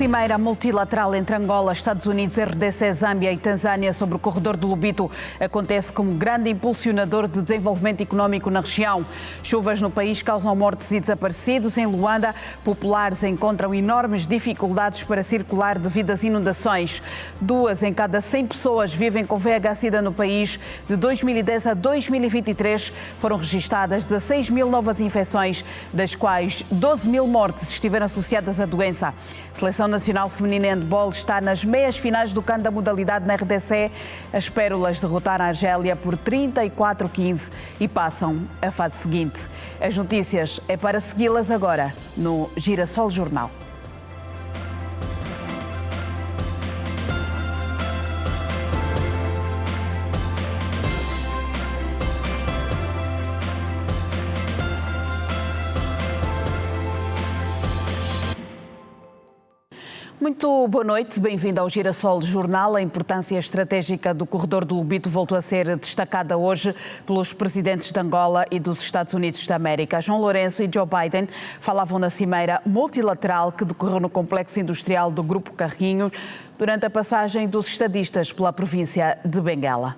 Cimeira multilateral entre Angola, Estados Unidos, RDC, Zâmbia e Tanzânia sobre o corredor do Lobito acontece como grande impulsionador de desenvolvimento económico na região. Chuvas no país causam mortes e desaparecidos. Em Luanda, populares encontram enormes dificuldades para circular devido às inundações. 2 em cada 100 pessoas vivem com VIH-Sida no país. De 2010 a 2023 foram registadas 16 mil novas infecções, das quais 12 mil mortes estiveram associadas à doença. A Seleção Nacional Feminina de Handball está nas meias finais do CAN da modalidade na RDC. As Pérolas derrotaram a Argélia por 34-15 e passam à fase seguinte. As notícias é para segui-las agora no Girassol Jornal. Muito boa noite, bem-vindo ao Girassol Jornal. A importância estratégica do corredor do Lobito voltou a ser destacada hoje pelos presidentes de Angola e dos Estados Unidos da América. João Lourenço e Joe Biden falavam na cimeira multilateral que decorreu no complexo industrial do Grupo Carrinho durante a passagem dos estadistas pela província de Benguela.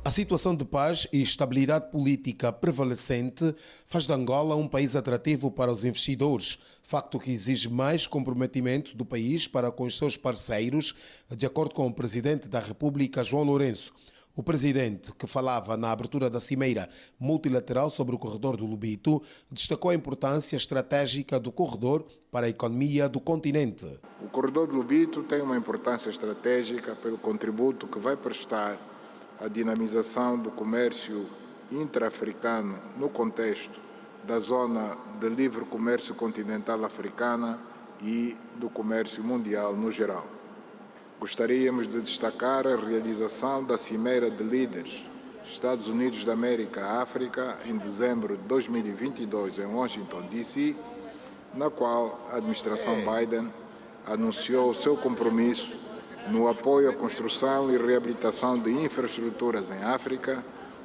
A situação de paz e estabilidade política prevalecente faz de Angola um país atrativo para os investidores, facto que exige mais comprometimento do país para com os seus parceiros, de acordo com o Presidente da República, João Lourenço. O Presidente, que falava na abertura da cimeira multilateral sobre o corredor do Lobito, destacou a importância estratégica do corredor para a economia do continente. O corredor do Lobito tem uma importância estratégica pelo contributo que vai prestar a dinamização do comércio intra-africano no contexto da zona de livre comércio continental africana e do comércio mundial no geral. Gostaríamos de destacar a realização da Cimeira de Líderes Estados Unidos da América-África em dezembro de 2022 em Washington, D.C., na qual a administração Biden anunciou o seu compromisso no apoio à construção e reabilitação de infraestruturas em África,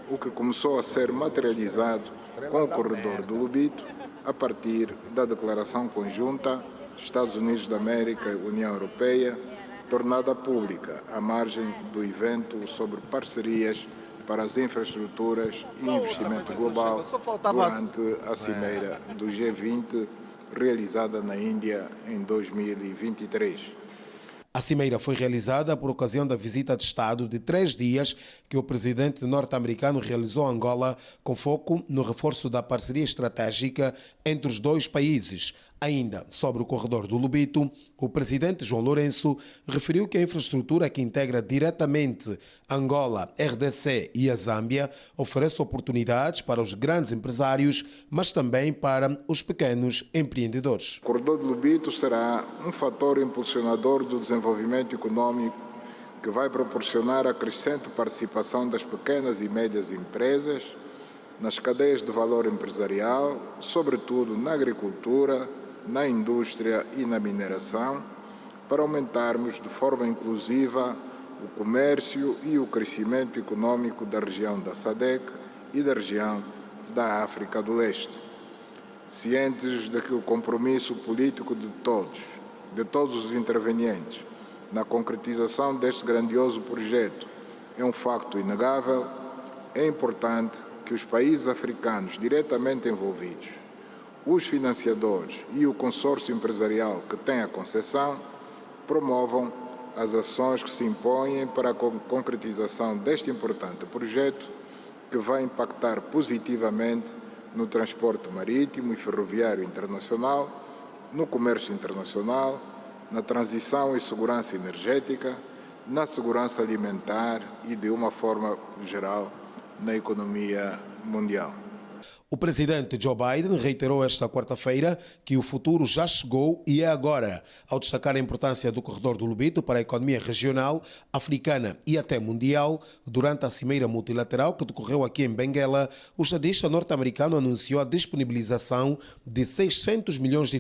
o que começou a ser materializado com o corredor do Lobito a partir da declaração conjunta Estados Unidos da América e União Europeia, tornada pública à margem do evento sobre parcerias para as infraestruturas e investimento global durante a cimeira do G20 realizada na Índia em 2023. A cimeira foi realizada por ocasião da visita de Estado de 3 dias que o presidente norte-americano realizou a Angola, com foco no reforço da parceria estratégica entre os dois países. Ainda sobre o corredor do Lobito, o presidente João Lourenço referiu que a infraestrutura que integra diretamente Angola, RDC e a Zâmbia oferece oportunidades para os grandes empresários, mas também para os pequenos empreendedores. O corredor do Lobito será um fator impulsionador do desenvolvimento econômico que vai proporcionar a crescente participação das pequenas e médias empresas nas cadeias de valor empresarial, sobretudo na agricultura, na indústria e na mineração, para aumentarmos de forma inclusiva o comércio e o crescimento econômico da região da SADC e da região da África do Leste. Cientes de que o compromisso político de todos os intervenientes na concretização deste grandioso projeto é um facto inegável, é importante que os países africanos diretamente envolvidos, os financiadores e o consórcio empresarial que tem a concessão promovam as ações que se impõem para a concretização deste importante projeto que vai impactar positivamente no transporte marítimo e ferroviário internacional, no comércio internacional, na transição e segurança energética, na segurança alimentar e, de uma forma geral, na economia mundial. O presidente Joe Biden reiterou esta quarta-feira que o futuro já chegou e é agora, ao destacar a importância do corredor do Lobito para a economia regional, africana e até mundial. Durante a cimeira multilateral que decorreu aqui em Benguela, o estadista norte-americano anunciou a disponibilização de US$ 600 milhões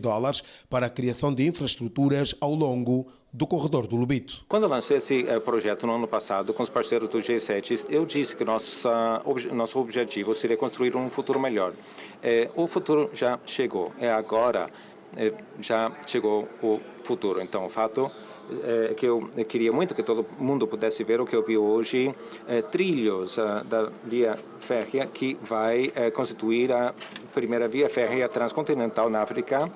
para a criação de infraestruturas ao longo do corredor do Lobito. Quando eu lancei esse projeto no ano passado com os parceiros do G7, eu disse que nosso objetivo seria construir um futuro melhor. O futuro já chegou, agora já chegou o futuro. Então, o fato que eu queria muito que todo mundo pudesse ver o que eu vi hoje, trilhos da via férrea que vai constituir a primeira via férrea transcontinental na África,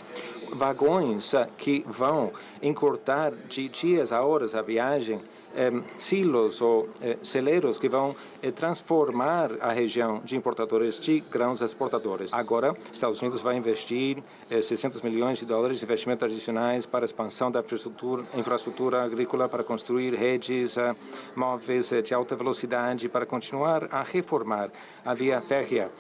vagões que vão encurtar de dias a horas a viagem, silos ou celeiros que vão transformar a região de importadores de grãos exportadores. Agora, Estados Unidos vai investir $600 milhões de investimentos adicionais para a expansão da infraestrutura agrícola, para construir redes móveis de alta velocidade, para continuar a reformar a via férrea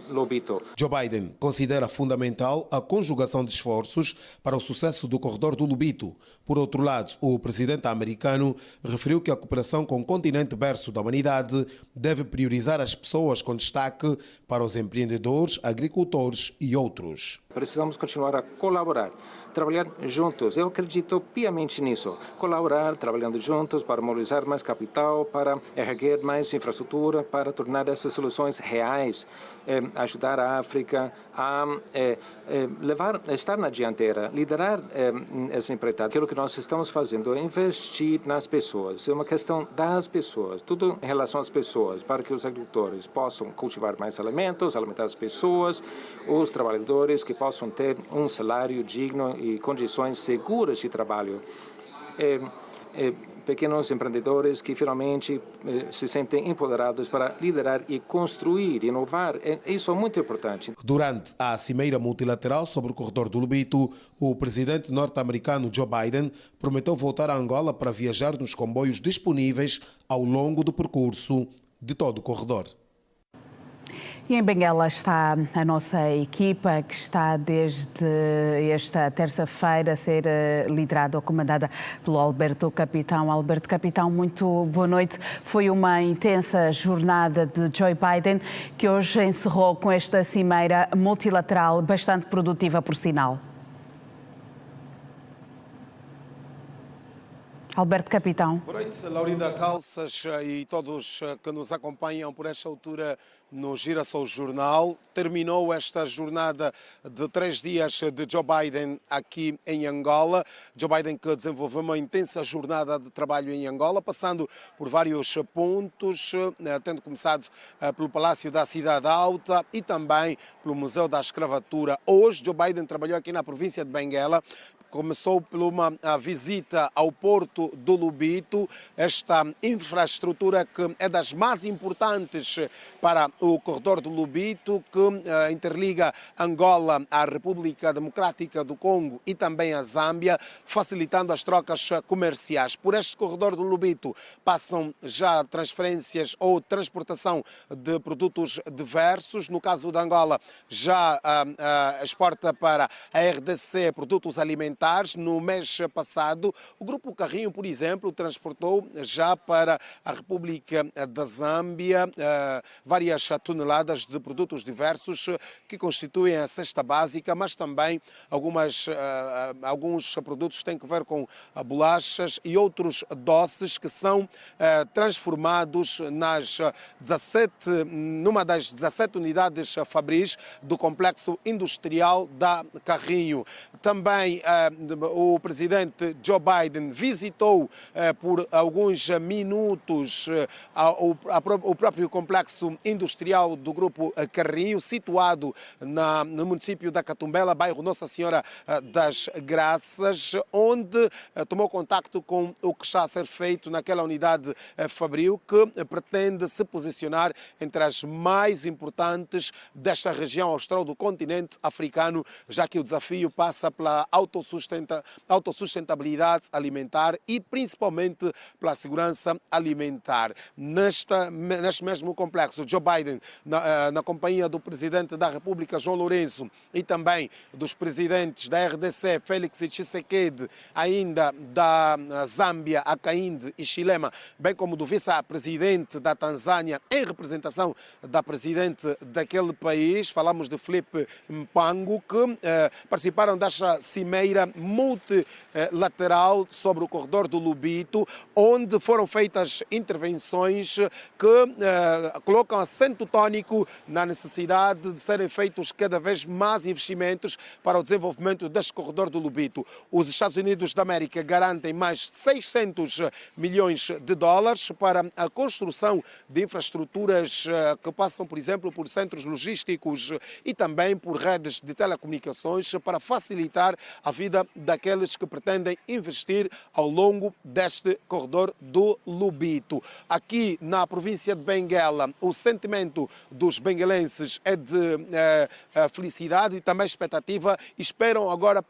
Lobito. Joe Biden considera fundamental a conjugação de esforços para o sucesso do corredor do Lobito. Por outro lado, o presidente americano referiu que a cooperação com o continente berço da humanidade deve priorizar as pessoas com destaque para os empreendedores, agricultores e outros. Precisamos continuar a colaborar, trabalhar juntos. Eu acredito piamente nisso. Colaborar, trabalhando juntos para mobilizar mais capital, para erguer mais infraestrutura, para tornar essas soluções reais, ajudar a África a estar na dianteira, liderar essa empreitada. Aquilo que nós estamos fazendo é investir nas pessoas. É uma questão das pessoas, tudo em relação às pessoas, para que os agricultores possam cultivar mais alimentos, alimentar as pessoas, os trabalhadores que possam ter um salário digno e condições seguras de trabalho. Pequenos empreendedores que finalmente se sentem empoderados para liderar e construir, inovar. Isso é muito importante. Durante a cimeira multilateral sobre o corredor do Lobito, o presidente norte-americano Joe Biden prometeu voltar a Angola para viajar nos comboios disponíveis ao longo do percurso de todo o corredor. E em Benguela está a nossa equipa, que está desde esta terça-feira a ser liderada ou comandada pelo Alberto Capitão. Alberto Capitão, muito boa noite. Foi uma intensa jornada de Joe Biden que hoje encerrou com esta cimeira multilateral bastante produtiva, por sinal. Alberto Capitão. Boa noite, Laurinda Calças e todos que nos acompanham por esta altura no Girassol Jornal. Terminou esta jornada de 3 dias de Joe Biden aqui em Angola. Joe Biden que desenvolveu uma intensa jornada de trabalho em Angola, passando por vários pontos, tendo começado pelo Palácio da Cidade Alta e também pelo Museu da Escravatura. Hoje, Joe Biden trabalhou aqui na província de Benguela. Começou por uma visita ao Porto do Lobito, esta infraestrutura que é das mais importantes para o corredor do Lobito, que interliga Angola à República Democrática do Congo e também a Zâmbia, facilitando as trocas comerciais. Por este corredor do Lobito passam já transferências ou transportação de produtos diversos. No caso da Angola, já exporta para a RDC produtos alimentares. No mês passado, o Grupo Carrinho, por exemplo, transportou já para a República da Zâmbia várias toneladas de produtos diversos que constituem a cesta básica, mas também alguns produtos que têm a ver com bolachas e outros doces que são transformados numa das 17 unidades fabris do complexo industrial da Carrinho. Também o presidente Joe Biden visitou por alguns minutos o próprio complexo industrial do Grupo Carrinho, situado no município da Catumbela, bairro Nossa Senhora das Graças, onde tomou contacto com o que está a ser feito naquela unidade fabril, que pretende se posicionar entre as mais importantes desta região austral do continente africano, já que o desafio passa pela autossustentabilidade alimentar e principalmente pela segurança alimentar. Neste mesmo complexo, Joe Biden, na companhia do presidente da República, João Lourenço, e também dos presidentes da RDC, Félix Tshisekedi, ainda da Zâmbia, Hakainde Hichilema, bem como do vice-presidente da Tanzânia, em representação da presidente daquele país, falamos de Filipe Mpango, que participaram desta cimeira multilateral sobre o corredor do Lobito, onde foram feitas intervenções que colocam acento tónico na necessidade de serem feitos cada vez mais investimentos para o desenvolvimento deste corredor do Lobito. Os Estados Unidos da América garantem mais 600 milhões de dólares para a construção de infraestruturas que passam, por exemplo, por centros logísticos e também por redes de telecomunicações para facilitar a vida daqueles que pretendem investir ao longo deste corredor do Lobito. Aqui na província de Benguela, o sentimento dos benguelenses é de felicidade e também expectativa. Esperam agora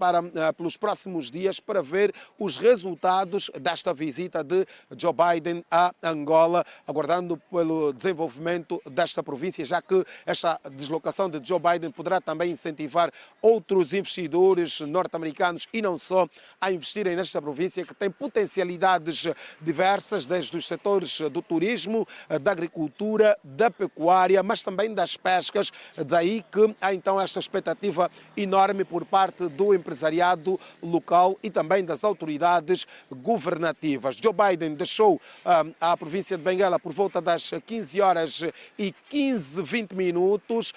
pelos próximos dias para ver os resultados desta visita de Joe Biden a Angola, aguardando pelo desenvolvimento desta província, já que esta deslocação de Joe Biden poderá também incentivar outros investidores norte-americanos e não só a investirem nesta província, que tem potencialidades diversas, desde os setores do turismo, da agricultura, da pecuária, mas também das pescas. Daí que há então esta expectativa enorme por parte do empresariado local e também das autoridades governativas. Joe Biden deixou a província de Benguela por volta das 15 horas e 20 minutos,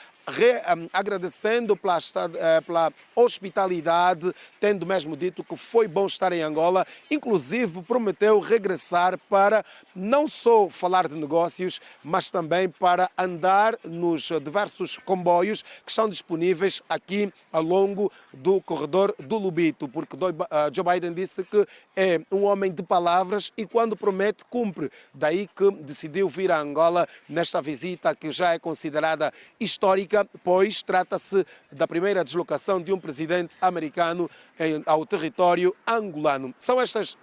agradecendo pela hospitalidade, tendo mesmo dito que foi bom estar em Angola. Inclusive prometeu regressar para não só falar de negócios, mas também para andar nos diversos comboios que estão disponíveis aqui ao longo do corredor do Lobito, porque Joe Biden disse que é um homem de palavras e quando promete, cumpre. Daí que decidiu vir a Angola nesta visita que já é considerada histórica, pois trata-se da primeira deslocação de um presidente americano ao território angolano. São estas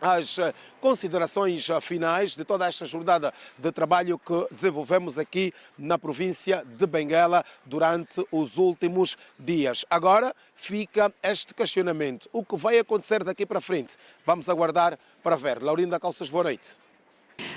as considerações finais de toda esta jornada de trabalho que desenvolvemos aqui na província de Benguela durante os últimos dias. Agora fica este questionamento. O que vai acontecer daqui para frente? Vamos aguardar para ver. Laurinda Calças, boa noite.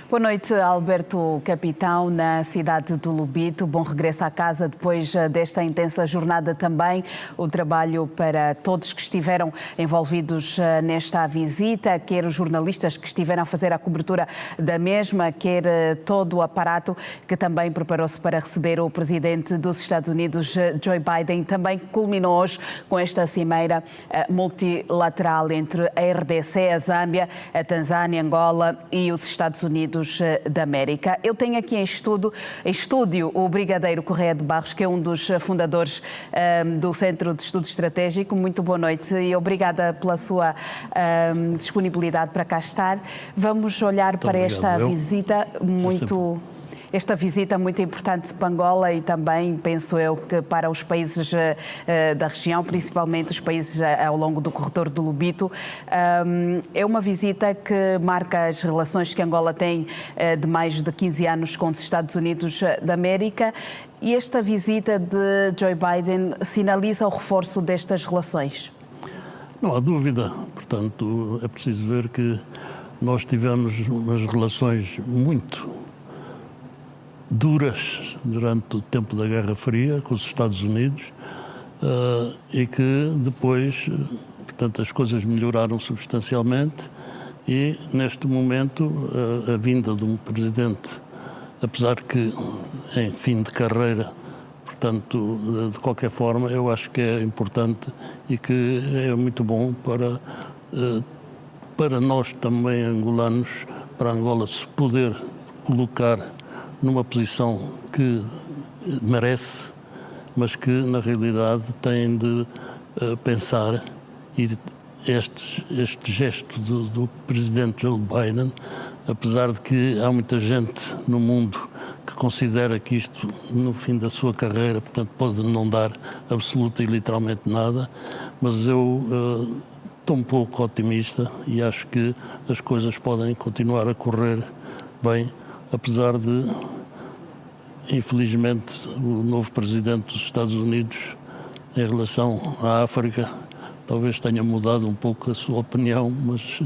Boa noite, Alberto Capitão, na cidade do Lobito. Bom regresso à casa depois desta intensa jornada também. O trabalho para todos que estiveram envolvidos nesta visita, quer os jornalistas que estiveram a fazer a cobertura da mesma, quer todo o aparato que também preparou-se para receber o presidente dos Estados Unidos, Joe Biden. Também culminou hoje com esta cimeira multilateral entre a RDC, a Zâmbia, a Tanzânia, Angola e os Estados Unidos da América. Eu tenho aqui em estúdio o Brigadeiro Correia de Barros, que é um dos fundadores do Centro de Estudo Estratégico. Muito boa noite e obrigada pela sua disponibilidade para cá estar. Vamos olhar para esta visita muito importante para Angola e também, penso eu, que para os países da região, principalmente os países ao longo do corredor do Lobito. É uma visita que marca as relações que Angola tem de mais de 15 anos com os Estados Unidos da América. E esta visita de Joe Biden sinaliza o reforço destas relações? Não há dúvida. Portanto, é preciso ver que nós tivemos umas relações muito duras durante o tempo da Guerra Fria com os Estados Unidos e que depois, portanto, as coisas melhoraram substancialmente e neste momento a vinda de um presidente, apesar que em fim de carreira, portanto, de qualquer forma, eu acho que é importante e que é muito bom para nós também angolanos, para Angola se poder colocar numa posição que merece, mas que na realidade tem de pensar, e este gesto do presidente Joe Biden, apesar de que há muita gente no mundo que considera que isto no fim da sua carreira, portanto, pode não dar absoluta e literalmente nada, mas eu estou um pouco otimista e acho que as coisas podem continuar a correr bem, apesar de, infelizmente, o novo presidente dos Estados Unidos, em relação à África, talvez tenha mudado um pouco a sua opinião, mas...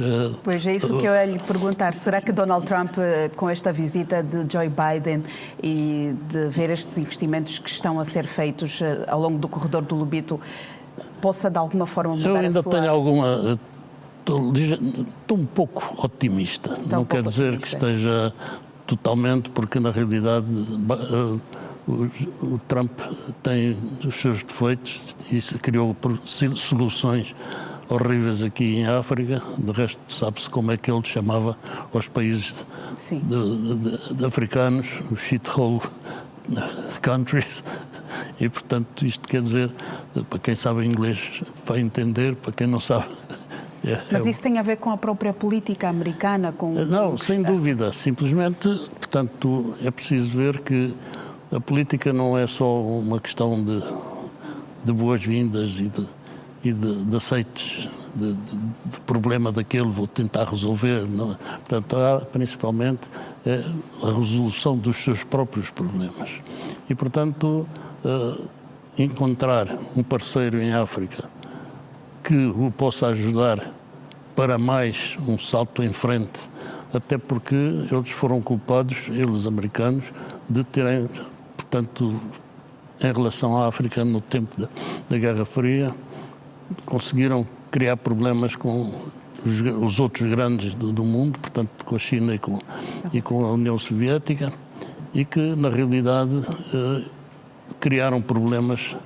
Pois é isso que eu ia lhe perguntar. Será que Donald Trump, com esta visita de Joe Biden e de ver estes investimentos que estão a ser feitos ao longo do corredor do Lobito, possa de alguma forma mudar Eu ainda a sua... tenho alguma... Estou um pouco otimista. Não quer dizer que esteja totalmente, porque na realidade o Trump tem os seus defeitos e criou soluções horríveis aqui em África. De resto, sabe-se como é que ele chamava aos países de africanos, os shithole countries. E, portanto, isto quer dizer, para quem sabe inglês vai entender, para quem não sabe... Mas isso tem a ver com a própria política americana? Não, sem dúvida. Simplesmente, portanto, é preciso ver que a política não é só uma questão de boas-vindas e de aceites de problema daquele, vou tentar resolver. Não. Portanto, há principalmente a resolução dos seus próprios problemas. E, portanto, encontrar um parceiro em África que o possa ajudar para mais um salto em frente, até porque eles foram culpados, eles americanos, de terem, portanto, em relação à África, no tempo da Guerra Fria, conseguiram criar problemas com os outros grandes do mundo, portanto, com a China e com a União Soviética, e que, na realidade, criaram problemas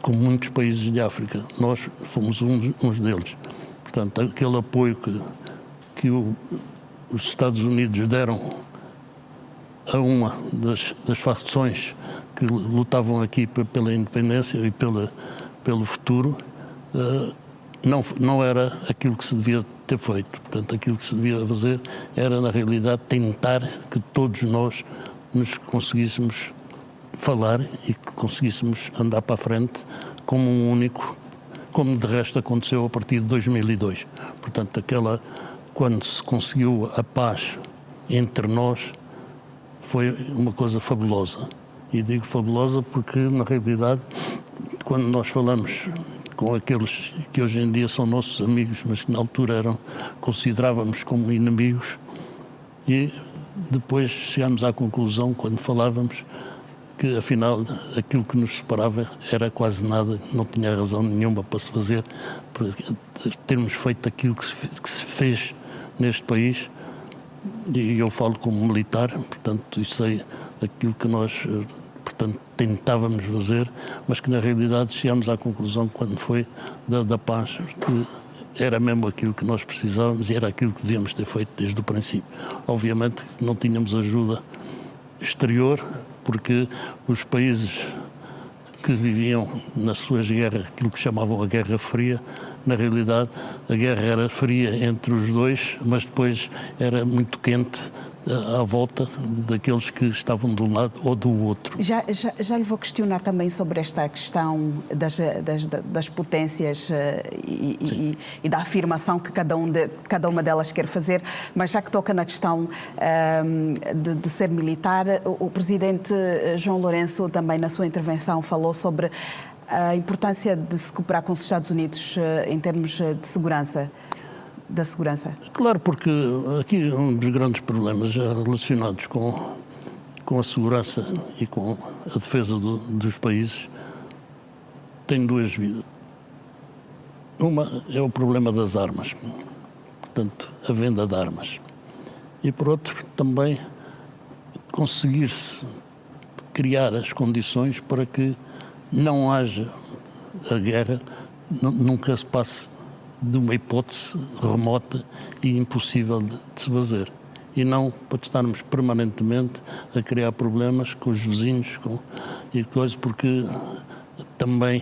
com muitos países de África. Nós fomos uns deles. Portanto, aquele apoio que os Estados Unidos deram a uma das facções que lutavam aqui pela independência e pelo futuro, não era aquilo que se devia ter feito. Portanto, aquilo que se devia fazer era, na realidade, tentar que todos nós nos conseguíssemos falar e que conseguíssemos andar para a frente como um único, como de resto aconteceu a partir de 2002. Portanto, quando se conseguiu a paz entre nós, foi uma coisa fabulosa. E digo fabulosa porque, na realidade, quando nós falamos com aqueles que hoje em dia são nossos amigos, mas que na altura considerávamos como inimigos, e depois chegámos à conclusão, quando falávamos, que afinal aquilo que nos separava era quase nada, não tinha razão nenhuma para se fazer, para termos feito aquilo que se fez neste país. E eu falo como militar, portanto, isso é aquilo que nós, portanto, tentávamos fazer, mas que na realidade chegámos à conclusão, quando foi da paz, que era mesmo aquilo que nós precisávamos e era aquilo que devíamos ter feito desde o princípio. Obviamente não tínhamos ajuda exterior, porque os países que viviam nas suas guerras, aquilo que chamavam a Guerra Fria, na realidade a guerra era fria entre os dois, mas depois era muito quente à volta daqueles que estavam de um lado ou do outro. Já lhe vou questionar também sobre esta questão das potências e da afirmação que cada uma delas quer fazer, mas já que toca na questão de ser militar, o presidente João Lourenço também na sua intervenção falou sobre a importância de se cooperar com os Estados Unidos em termos de segurança. Da segurança. Claro, porque aqui um dos grandes problemas relacionados com a segurança e com a defesa dos países tem duas vidas. Uma é o problema das armas, portanto, a venda de armas. E, por outro, também conseguir-se criar as condições para que não haja a guerra, nunca se passe de uma hipótese remota e impossível de se fazer. E não para estarmos permanentemente a criar problemas com os vizinhos e coisas, porque também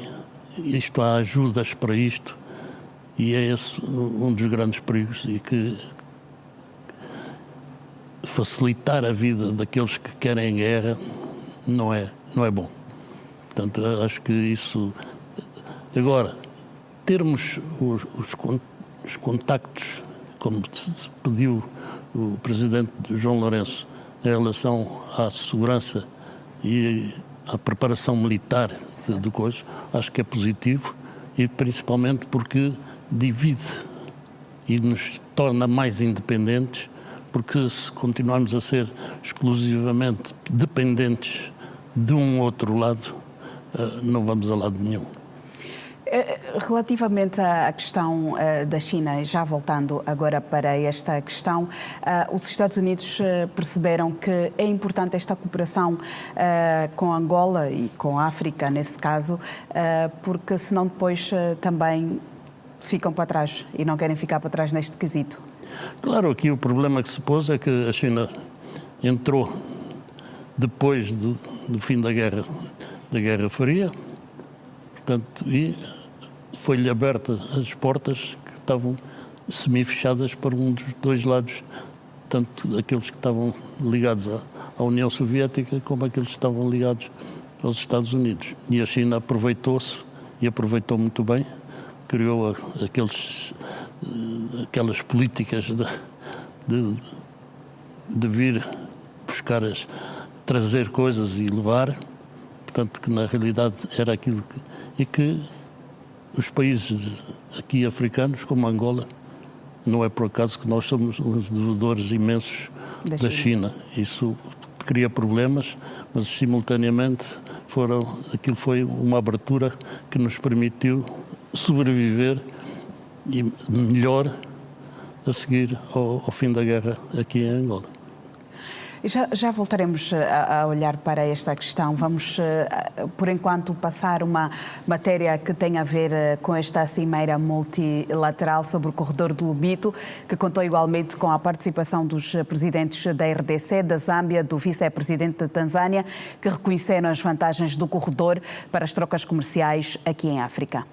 há ajudas para isto e é esse um dos grandes perigos, e que facilitar a vida daqueles que querem guerra não é bom. Portanto, acho que isso... Agora, termos os contactos, como pediu o presidente João Lourenço, em relação à segurança e à preparação militar de coisas, acho que é positivo, e principalmente porque divide e nos torna mais independentes, porque se continuarmos a ser exclusivamente dependentes de um outro lado, não vamos a lado nenhum. Relativamente à questão da China, já voltando agora para esta questão, os Estados Unidos perceberam que é importante esta cooperação com Angola e com a África, nesse caso, porque senão depois também ficam para trás e não querem ficar para trás neste quesito. Claro, aqui o problema que se pôs é que a China entrou depois do fim da Guerra Fria, portanto, e foi-lhe aberta as portas que estavam semi-fechadas para um dos dois lados, tanto aqueles que estavam ligados à União Soviética como aqueles que estavam ligados aos Estados Unidos. E a China aproveitou-se, e aproveitou muito bem, criou aquelas políticas de vir buscar, trazer coisas e levar, portanto, que na realidade era aquilo que os países aqui africanos, como Angola, não é por acaso que nós somos uns devedores imensos da China. Isso cria problemas, mas simultaneamente aquilo foi uma abertura que nos permitiu sobreviver e melhor a seguir ao fim da guerra aqui em Angola. Já voltaremos a olhar para esta questão. Vamos, por enquanto, passar uma matéria que tem a ver com esta cimeira multilateral sobre o corredor do Lobito, que contou igualmente com a participação dos presidentes da RDC, da Zâmbia, do vice-presidente da Tanzânia, que reconheceram as vantagens do corredor para as trocas comerciais aqui em África.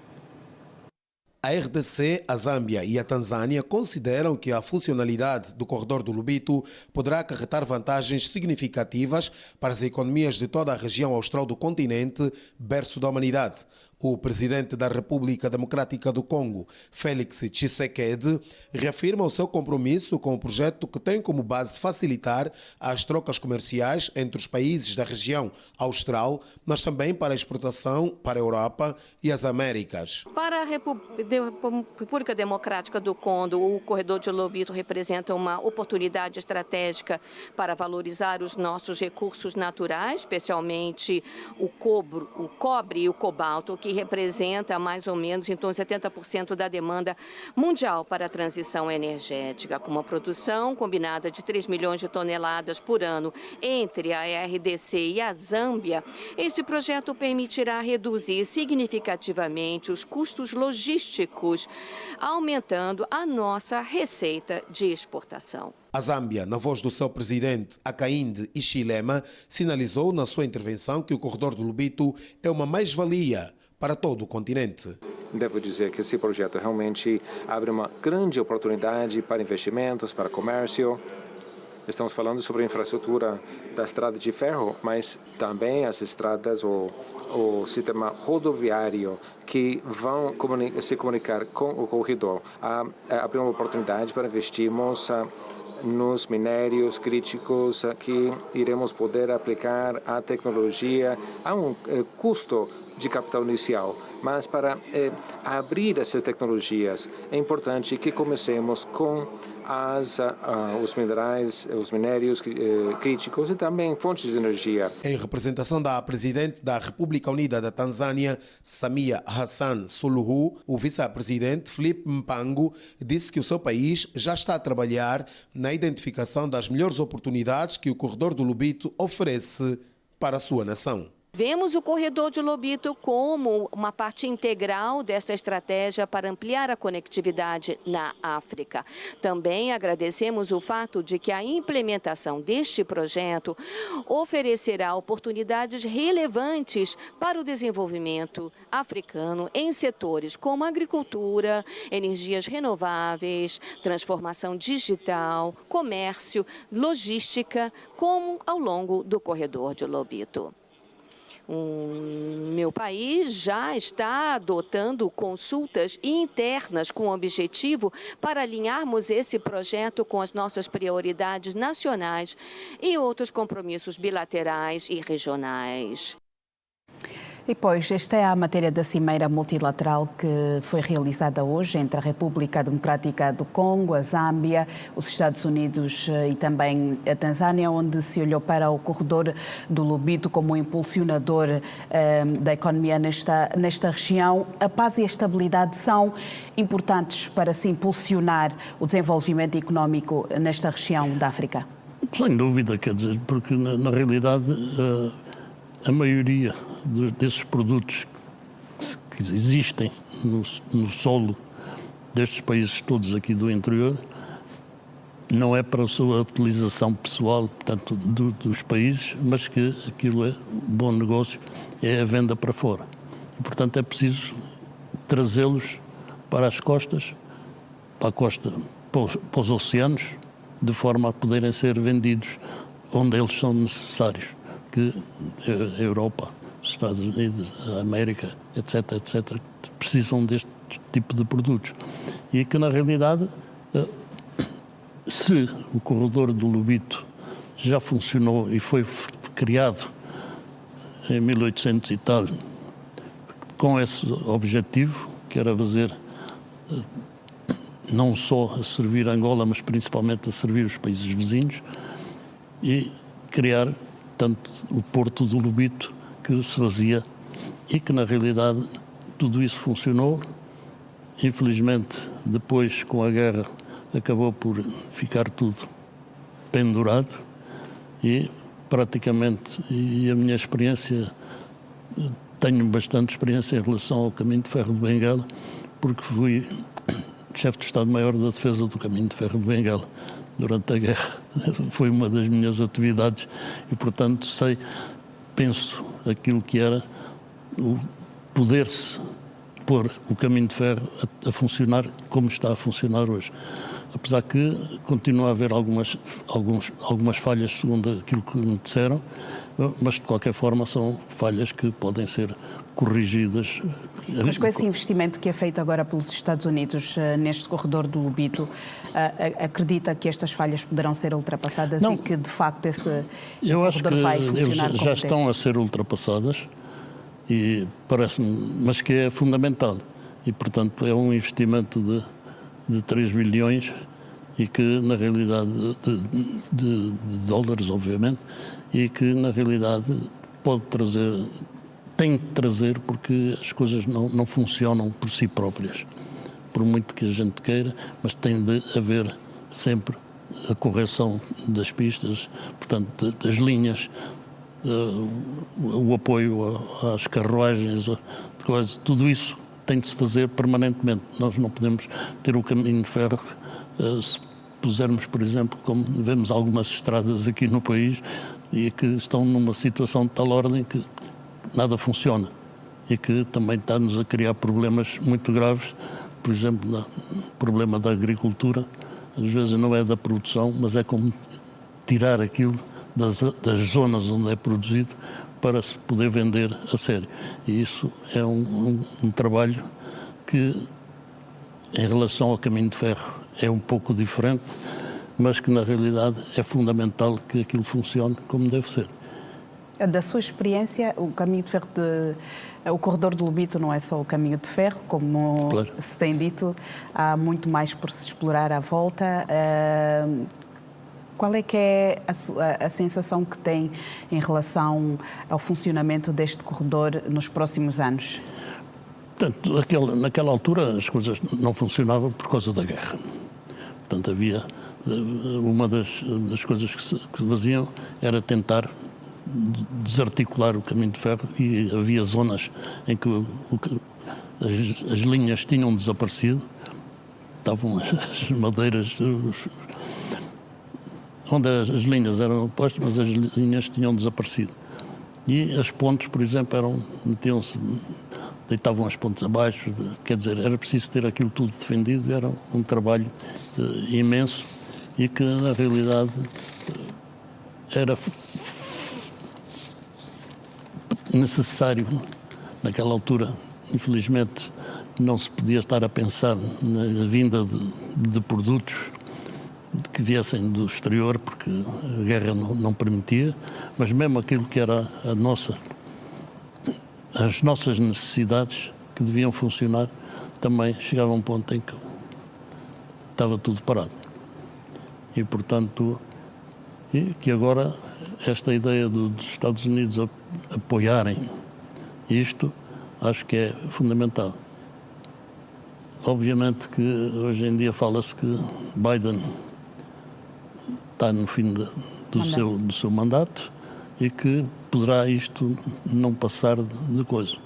A RDC, a Zâmbia e a Tanzânia consideram que a funcionalidade do corredor do Lobito poderá acarretar vantagens significativas para as economias de toda a região austral do continente, berço da humanidade. O presidente da República Democrática do Congo, Félix Tshisekedi, reafirma o seu compromisso com o projeto que tem como base facilitar as trocas comerciais entre os países da região austral, mas também para a exportação para a Europa e as Américas. Para a República Democrática do Congo, o corredor de Lobito representa uma oportunidade estratégica para valorizar os nossos recursos naturais, especialmente o cobre e o cobalto, que representa mais ou menos em torno de 70% da demanda mundial para a transição energética. Com uma produção combinada de 3 milhões de toneladas por ano entre a RDC e a Zâmbia, este projeto permitirá reduzir significativamente os custos logísticos, aumentando a nossa receita de exportação. A Zâmbia, na voz do seu presidente, Hakainde Hichilema, sinalizou na sua intervenção que o corredor do Lobito é uma mais-valia para todo o continente. Devo dizer que esse projeto realmente abre uma grande oportunidade para investimentos, para comércio. Estamos falando sobre a infraestrutura da estrada de ferro, mas também as estradas, o sistema rodoviário que vão se comunicar com o corredor. Abre uma oportunidade para investirmos nos minérios críticos que iremos poder aplicar a tecnologia a um custo de capital inicial. Mas para abrir essas tecnologias é importante que comecemos com os minerais, os minérios críticos e também fontes de energia. Em representação da presidente da República Unida da Tanzânia, Samia Hassan Suluhu, o vice-presidente Philip Mpango disse que o seu país já está a trabalhar na identificação das melhores oportunidades que o corredor do Lobito oferece para a sua nação. Vemos o corredor de Lobito como uma parte integral dessa estratégia para ampliar a conectividade na África. Também agradecemos o fato de que a implementação deste projeto oferecerá oportunidades relevantes para o desenvolvimento africano em setores como agricultura, energias renováveis, transformação digital, comércio, logística, como ao longo do corredor de Lobito. Meu país já está adotando consultas internas com o objetivo para alinharmos esse projeto com as nossas prioridades nacionais e outros compromissos bilaterais e regionais. E pois, esta é a matéria da cimeira multilateral que foi realizada hoje entre a República Democrática do Congo, a Zâmbia, os Estados Unidos e também a Tanzânia, onde se olhou para o corredor do Lobito como um impulsionador da economia nesta região. A paz e a estabilidade são importantes para se impulsionar o desenvolvimento económico nesta região da África? Sem dúvida, quer dizer, porque na realidade a maioria desses produtos que existem no solo destes países todos aqui do interior não é para a sua utilização pessoal, portanto, dos países, mas que aquilo é bom negócio, é a venda para fora. E, portanto, é preciso trazê-los para as costas, para os oceanos, de forma a poderem ser vendidos onde eles são necessários, que a Europa, os Estados Unidos, a América, etc., precisam deste tipo de produtos. E que, na realidade, se o corredor do Lobito já funcionou e foi criado em 1800 e tal, com esse objetivo, que era fazer não só a servir Angola, mas principalmente a servir os países vizinhos, e criar, tanto o Porto do Lobito, que se fazia, e que na realidade tudo isso funcionou. Infelizmente, depois com a guerra, acabou por ficar tudo pendurado, e praticamente, e a minha experiência, tenho bastante experiência em relação ao Caminho de Ferro de Benguela, porque fui chefe de Estado-Maior da Defesa do Caminho de Ferro de Benguela durante a guerra. Foi uma das minhas atividades e, portanto, penso aquilo que era o poder-se pôr o Caminho de Ferro a funcionar como está a funcionar hoje. Apesar que continua a haver algumas falhas, segundo aquilo que me disseram, mas de qualquer forma são falhas que podem ser corrigidas. Mas com esse investimento que é feito agora pelos Estados Unidos neste corredor do Lobito, acredita que estas falhas poderão ser ultrapassadas? Não. E que de facto esse corredor vai funcionar? Eles já estão a ser ultrapassadas, e parece-me, mas que é fundamental. E portanto é um investimento de 3 bilhões e que na realidade de dólares, obviamente, e que na realidade tem de trazer, porque as coisas não funcionam por si próprias, por muito que a gente queira, mas tem de haver sempre a correção das pistas, portanto, das linhas, o apoio às carruagens, tudo isso tem de se fazer permanentemente. Nós não podemos ter o Caminho de Ferro, se pusermos, por exemplo, como vemos algumas estradas aqui no país, e que estão numa situação de tal ordem que nada funciona e que também está-nos a criar problemas muito graves, por exemplo, o problema da agricultura, às vezes não é da produção, mas é como tirar aquilo das zonas onde é produzido para se poder vender a sério. E isso é um trabalho que, em relação ao Caminho de Ferro, é um pouco diferente, mas que na realidade é fundamental que aquilo funcione como deve ser. Da sua experiência, o Caminho de Ferro, o corredor do Lobito não é só o Caminho de Ferro, como claro, se tem dito, há muito mais por se explorar à volta. Qual é que é a sensação que tem em relação ao funcionamento deste corredor nos próximos anos? Portanto, naquela altura as coisas não funcionavam por causa da guerra. Portanto, havia uma das coisas que se faziam era tentar desarticular o Caminho de Ferro, e havia zonas em que as linhas tinham desaparecido, estavam as madeiras onde as linhas eram postas, mas as linhas tinham desaparecido. E as pontes, por exemplo, deitavam as pontes abaixo, quer dizer, era preciso ter aquilo tudo defendido, era um trabalho imenso e que, na realidade, era necessário naquela altura. Infelizmente, não se podia estar a pensar na vinda de produtos que viessem do exterior, porque a guerra não permitia, mas mesmo aquilo que era a nossa as nossas necessidades que deviam funcionar também chegava a um ponto em que estava tudo parado. E, portanto, que agora esta ideia dos Estados Unidos apoiarem isto, acho que é fundamental. Obviamente que hoje em dia fala-se que Biden está no fim do seu mandato e que poderá isto não passar de coisa.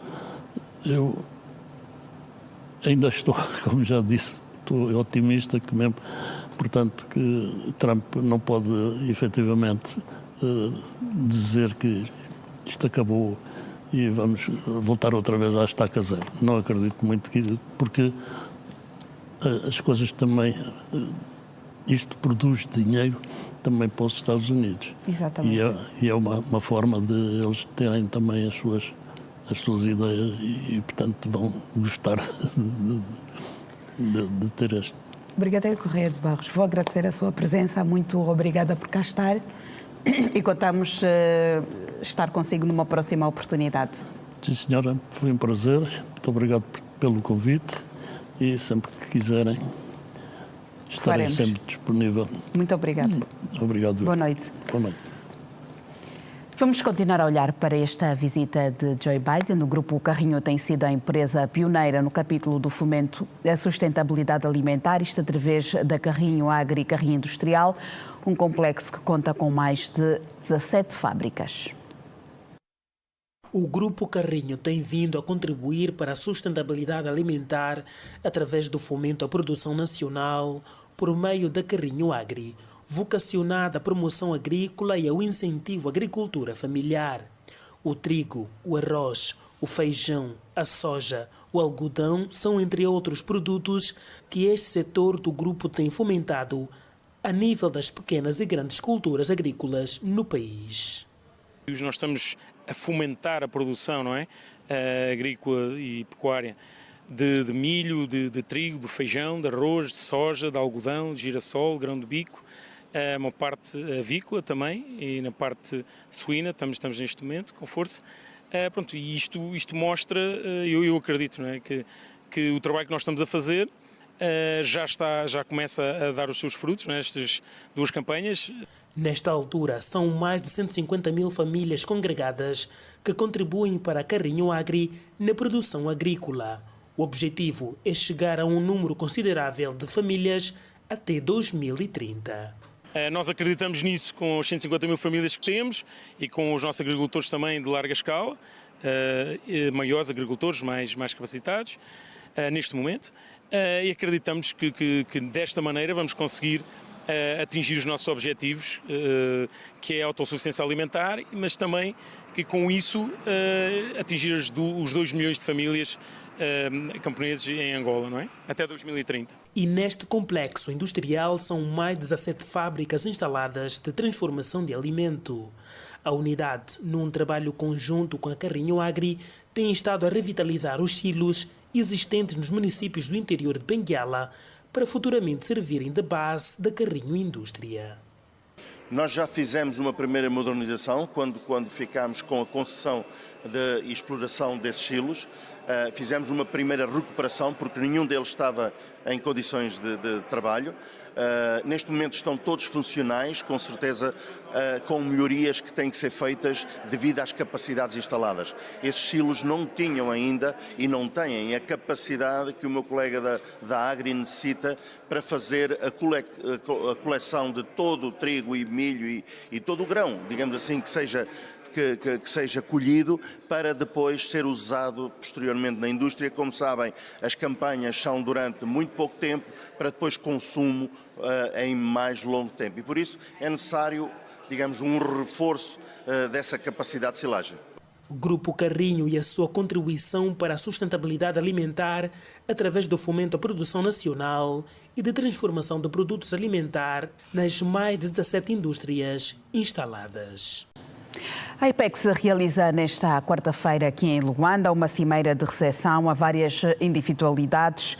Eu ainda estou, como já disse, estou otimista que mesmo, portanto, que Trump não pode efetivamente dizer que isto acabou e vamos voltar outra vez à estaca zero. Não acredito muito que, porque as coisas também, isto produz dinheiro também para os Estados Unidos. Exatamente. E é uma forma de eles terem também as suas ideias e portanto, vão gostar de ter este. Brigadeiro Correia de Barros, vou agradecer a sua presença, muito obrigada por cá estar e contamos estar consigo numa próxima oportunidade. Sim, senhora, foi um prazer, muito obrigado pelo convite e sempre que quiserem estarei sempre disponível. Muito obrigada. Obrigado. Boa noite. Boa noite. Vamos continuar a olhar para esta visita de Joe Biden. O Grupo Carrinho tem sido a empresa pioneira no capítulo do fomento da sustentabilidade alimentar, isto através da Carrinho Agri e Carrinho Industrial, um complexo que conta com mais de 17 fábricas. O Grupo Carrinho tem vindo a contribuir para a sustentabilidade alimentar através do fomento à produção nacional por meio da Carrinho Agri, vocacionada à promoção agrícola e ao incentivo à agricultura familiar. O trigo, o arroz, o feijão, a soja, o algodão são entre outros produtos que este setor do grupo tem fomentado a nível das pequenas e grandes culturas agrícolas no país. Nós estamos a fomentar a produção, não é? Agrícola e pecuária de milho, de trigo, de feijão, de arroz, de soja, de algodão, de girassol, grão de bico. Uma parte avícola também e na parte suína estamos neste momento com força. Pronto, e isto mostra, eu acredito, não é? que o trabalho que nós estamos a fazer já começa a dar os seus frutos nestas duas campanhas. Nesta altura, são mais de 150 mil famílias congregadas que contribuem para a Carrinho Agri na produção agrícola. O objetivo é chegar a um número considerável de famílias até 2030. Nós acreditamos nisso com os 150 mil famílias que temos e com os nossos agricultores também de larga escala, maiores agricultores mais capacitados neste momento, e acreditamos que desta maneira vamos conseguir atingir os nossos objetivos, que é a autossuficiência alimentar, mas também que com isso atingir os 2 milhões de famílias camponeses em Angola, não é? Até 2030. E neste complexo industrial são mais de 17 fábricas instaladas de transformação de alimento. A unidade, num trabalho conjunto com a Carrinho Agri, tem estado a revitalizar os silos existentes nos municípios do interior de Benguela para futuramente servirem de base da Carrinho Indústria. Nós já fizemos uma primeira modernização quando ficámos com a concessão de exploração desses silos. Fizemos uma primeira recuperação porque nenhum deles estava em condições de trabalho. Neste momento estão todos funcionais, com certeza com melhorias que têm que ser feitas devido às capacidades instaladas. Esses silos não tinham ainda e não têm a capacidade que o meu colega da Agri necessita para fazer a coleção de todo o trigo e milho e todo o grão, digamos assim, que seja colhido para depois ser usado posteriormente na indústria. Como sabem, as campanhas são durante muito pouco tempo para depois consumo em mais longo tempo. E por isso é necessário, digamos, um reforço dessa capacidade de silagem. O Grupo Carrinho e a sua contribuição para a sustentabilidade alimentar através do fomento à produção nacional e de transformação de produtos alimentares nas mais de 17 indústrias instaladas. A APEC se realiza nesta quarta-feira aqui em Luanda, uma cimeira de recepção a várias individualidades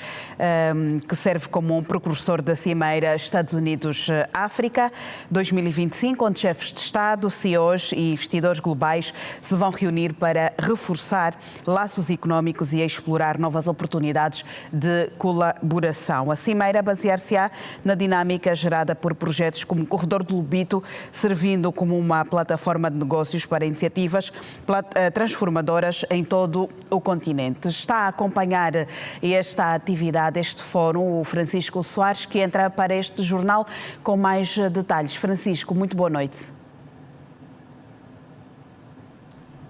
que serve como um precursor da cimeira Estados Unidos-África 2025, onde chefes de Estado, CEOs e investidores globais se vão reunir para reforçar laços económicos e explorar novas oportunidades de colaboração. A cimeira basear-se-á na dinâmica gerada por projetos como o Corredor do Lobito, servindo como uma plataforma de negócios para iniciativas transformadoras em todo o continente. Está a acompanhar esta atividade, este fórum, o Francisco Soares, que entra para este jornal com mais detalhes. Francisco, muito boa noite.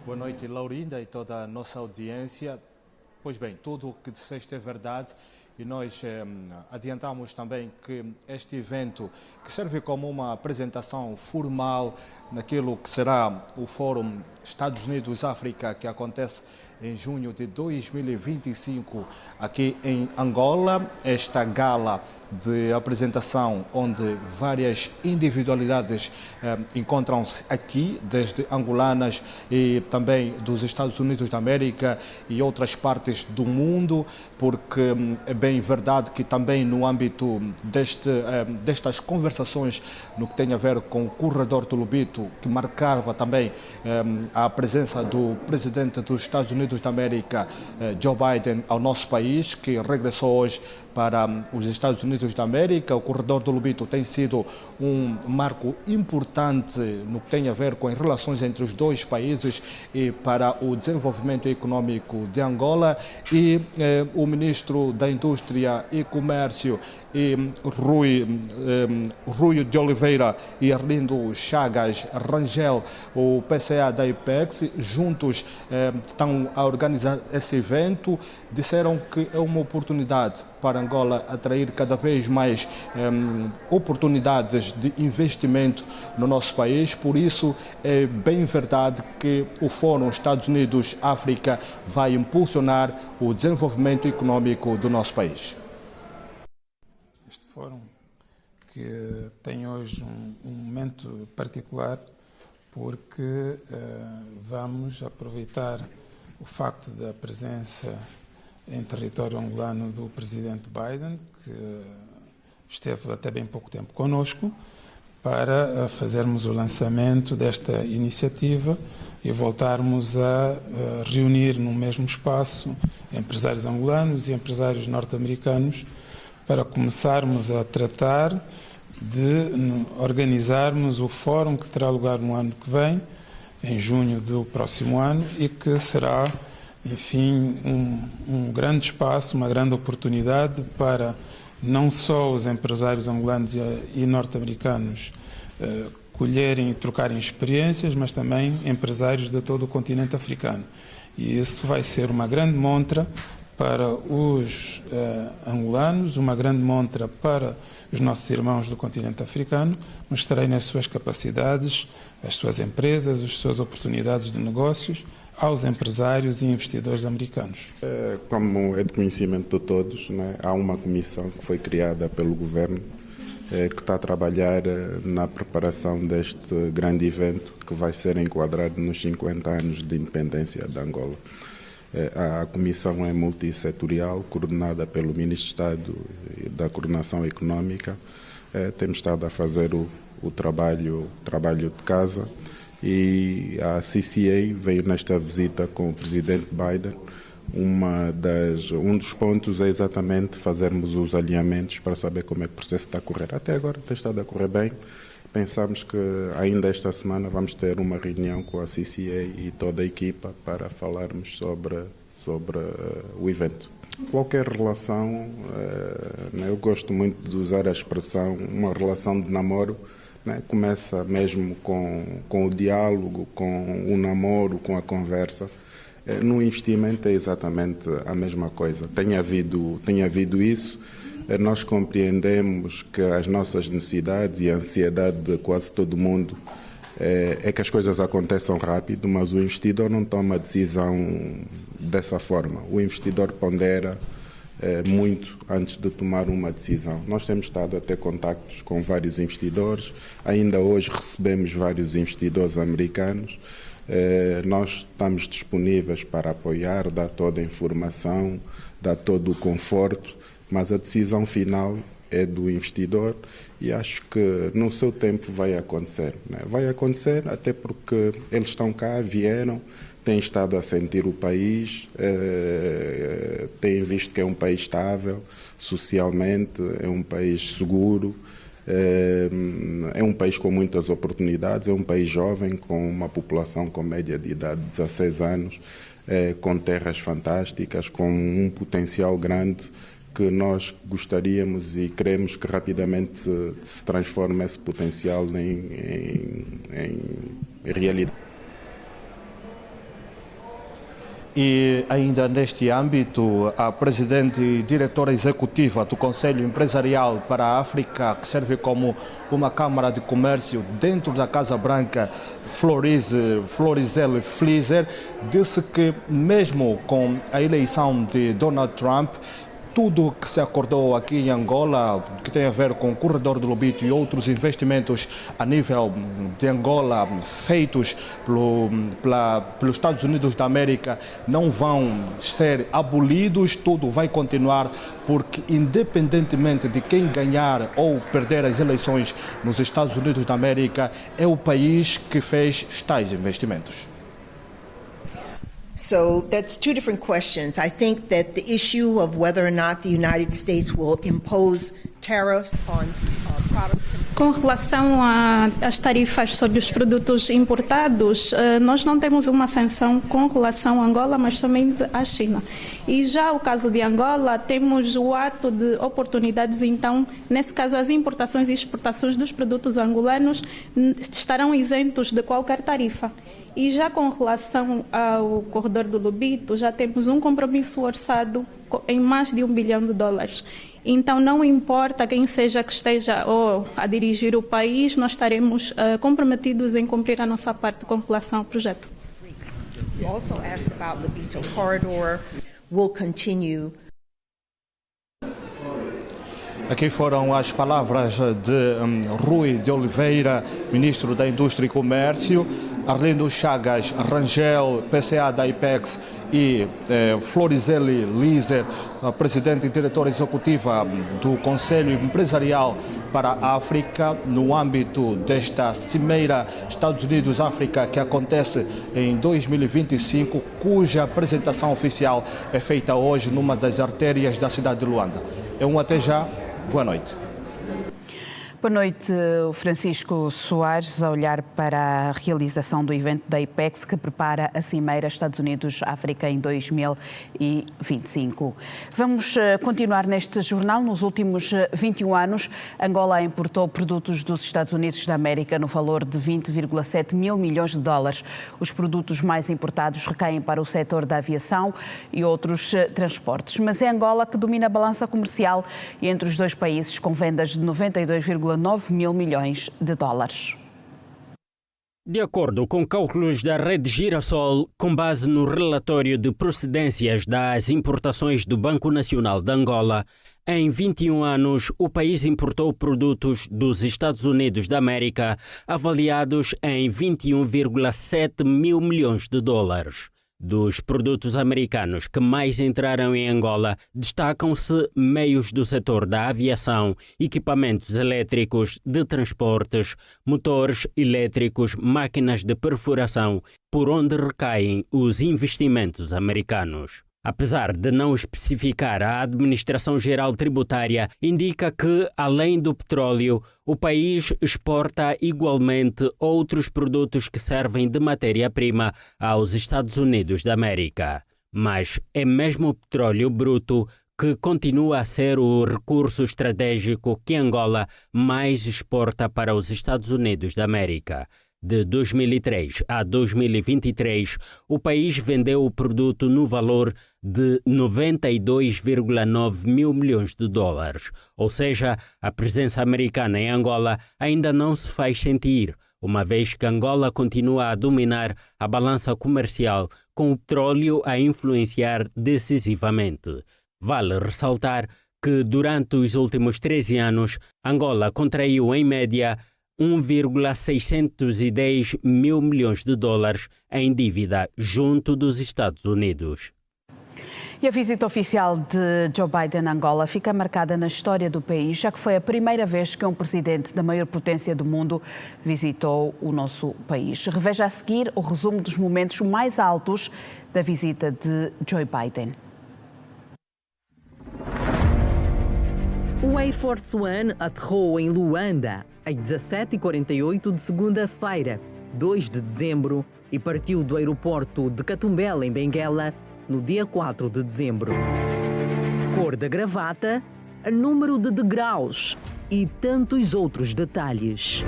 Boa noite, Laurinda, e toda a nossa audiência. Pois bem, tudo o que disseste é verdade. E nós adiantamos também que este evento, que serve como uma apresentação formal naquilo que será o Fórum Estados Unidos-África, que acontece em junho de 2025 aqui em Angola, esta gala de apresentação onde várias individualidades encontram-se aqui, desde angolanas e também dos Estados Unidos da América e outras partes do mundo, porque é bem verdade que também no âmbito destas conversações no que tem a ver com o Corredor do Lobito, que marcava também a presença do presidente dos Estados Unidos da América, Joe Biden, ao nosso país, que regressou hoje para os Estados Unidos da América. O Corredor do Lobito tem sido um marco importante no que tem a ver com as relações entre os dois países e para o desenvolvimento econômico de Angola. E o ministro da Indústria e Comércio e Rui de Oliveira e Arlindo Chagas Rangel, o PCA da IPEX, juntos estão a organizar esse evento. Disseram que é uma oportunidade para Angola atrair cada vez mais oportunidades de investimento no nosso país. Por isso, é bem verdade que o Fórum Estados Unidos-África vai impulsionar o desenvolvimento econômico do nosso país. Este fórum que tem hoje um momento particular, porque vamos aproveitar o facto da presença em território angolano do presidente Biden, que esteve até bem pouco tempo conosco, para fazermos o lançamento desta iniciativa e voltarmos a reunir no mesmo espaço empresários angolanos e empresários norte-americanos para começarmos a tratar de organizarmos o fórum que terá lugar no ano que vem, em junho do próximo ano, e que será, enfim, um grande espaço, uma grande oportunidade para não só os empresários angolanos e norte-americanos colherem e trocarem experiências, mas também empresários de todo o continente africano. E isso vai ser uma grande montra para os angolanos, uma grande montra para os nossos irmãos do continente africano, mostrarem as suas capacidades, as suas empresas, as suas oportunidades de negócios aos empresários e investidores americanos. Como é de conhecimento de todos, né, há uma comissão que foi criada pelo governo que está a trabalhar na preparação deste grande evento que vai ser enquadrado nos 50 anos de independência de Angola. A comissão é multissetorial, coordenada pelo Ministro de Estado da Coordenação Económica. Temos estado a fazer o trabalho de casa, e a CCA veio nesta visita com o presidente Biden. Um dos pontos é exatamente fazermos os alinhamentos para saber como é que o processo está a correr. Até agora tem estado a correr bem. Pensamos que ainda esta semana vamos ter uma reunião com a CCA e toda a equipa para falarmos sobre o evento. Qualquer relação, eu gosto muito de usar a expressão, uma relação de namoro, né, começa mesmo com o diálogo, com o namoro, com a conversa. No investimento é exatamente a mesma coisa. Tem havido isso. Nós compreendemos que as nossas necessidades e a ansiedade de quase todo mundo é que as coisas aconteçam rápido, mas o investidor não toma a decisão dessa forma. O investidor pondera, muito antes de tomar uma decisão. Nós temos estado a ter contactos com vários investidores, ainda hoje recebemos vários investidores americanos. Nós estamos disponíveis para apoiar, dar toda a informação, dar todo o conforto, mas a decisão final é do investidor e acho que no seu tempo vai acontecer. Né? Vai acontecer até porque eles estão cá, vieram, têm estado a sentir o país, têm visto que é um país estável socialmente, é um país seguro, é um país com muitas oportunidades, é um país jovem, com uma população com média de idade de 16 anos, com terras fantásticas, com um potencial grande que nós gostaríamos e queremos que rapidamente se transforme esse potencial em realidade. E ainda neste âmbito, a presidente e diretora executiva do Conselho Empresarial para a África, que serve como uma Câmara de Comércio dentro da Casa Branca, Florizelle Flizer, disse que mesmo com a eleição de Donald Trump, tudo que se acordou aqui em Angola, que tem a ver com o Corredor do Lobito e outros investimentos a nível de Angola feitos pelos Estados Unidos da América, não vão ser abolidos, tudo vai continuar, porque independentemente de quem ganhar ou perder as eleições nos Estados Unidos da América, é o país que fez tais investimentos. So that's two different questions. I think that the issue of whether or not the United States will impose tariffs on products. Com relação às tarifas sobre os produtos importados, nós não temos uma sanção com relação a Angola, mas somente à China. E já o caso de Angola, temos o ato de oportunidades, então, nesse caso, as importações e exportações dos produtos angolanos estarão isentos de qualquer tarifa. E já com relação ao Corredor do Lobito, já temos um compromisso orçado em mais de $1 bilhão. Então, não importa quem seja que esteja a dirigir o país, nós estaremos comprometidos em cumprir a nossa parte com relação ao projeto. You also asked about Lobito Corridor will continue. Aqui foram as palavras de Rui de Oliveira, Ministro da Indústria e Comércio, Arlindo Chagas Rangel, PCA da IPEX, e Florizelle Flizer, Presidente e Diretora Executiva do Conselho Empresarial para a África, no âmbito desta Cimeira Estados Unidos-África que acontece em 2025, cuja apresentação oficial é feita hoje numa das artérias da cidade de Luanda. É um até já. Boa noite. Boa noite, Francisco Soares, a olhar para a realização do evento da IPEX que prepara a Cimeira Estados Unidos-África em 2025. Vamos continuar neste jornal. Nos últimos 21 anos, Angola importou produtos dos Estados Unidos da América no valor de $20,7 mil milhões. Os produtos mais importados recaem para o setor da aviação e outros transportes. Mas é Angola que domina a balança comercial entre os dois países, com vendas de 92,9 mil milhões de dólares. De acordo com cálculos da Rede Girassol, com base no relatório de procedências das importações do Banco Nacional de Angola, em 21 anos o país importou produtos dos Estados Unidos da América avaliados em 21,7 mil milhões de dólares. Dos produtos americanos que mais entraram em Angola, destacam-se meios do setor da aviação, equipamentos elétricos, de transportes, motores elétricos, máquinas de perfuração, por onde recaem os investimentos americanos. Apesar de não especificar, a Administração Geral Tributária indica que, além do petróleo, o país exporta igualmente outros produtos que servem de matéria-prima aos Estados Unidos da América. Mas é mesmo o petróleo bruto que continua a ser o recurso estratégico que Angola mais exporta para os Estados Unidos da América. De 2003 a 2023, o país vendeu o produto no valor de 92,9 mil milhões de dólares. Ou seja, a presença americana em Angola ainda não se faz sentir, uma vez que Angola continua a dominar a balança comercial, com o petróleo a influenciar decisivamente. Vale ressaltar que durante os últimos 13 anos, Angola contraiu em média 1,610 mil milhões de dólares em dívida junto dos Estados Unidos. E a visita oficial de Joe Biden a Angola fica marcada na história do país, já que foi a primeira vez que um presidente da maior potência do mundo visitou o nosso país. Reveja a seguir o resumo dos momentos mais altos da visita de Joe Biden. O Air Force One aterrou em Luanda às 17h48 de segunda-feira, 2 de dezembro, e partiu do aeroporto de Catumbela, em Benguela, no dia 4 de dezembro. Cor da gravata, número de degraus e tantos outros detalhes.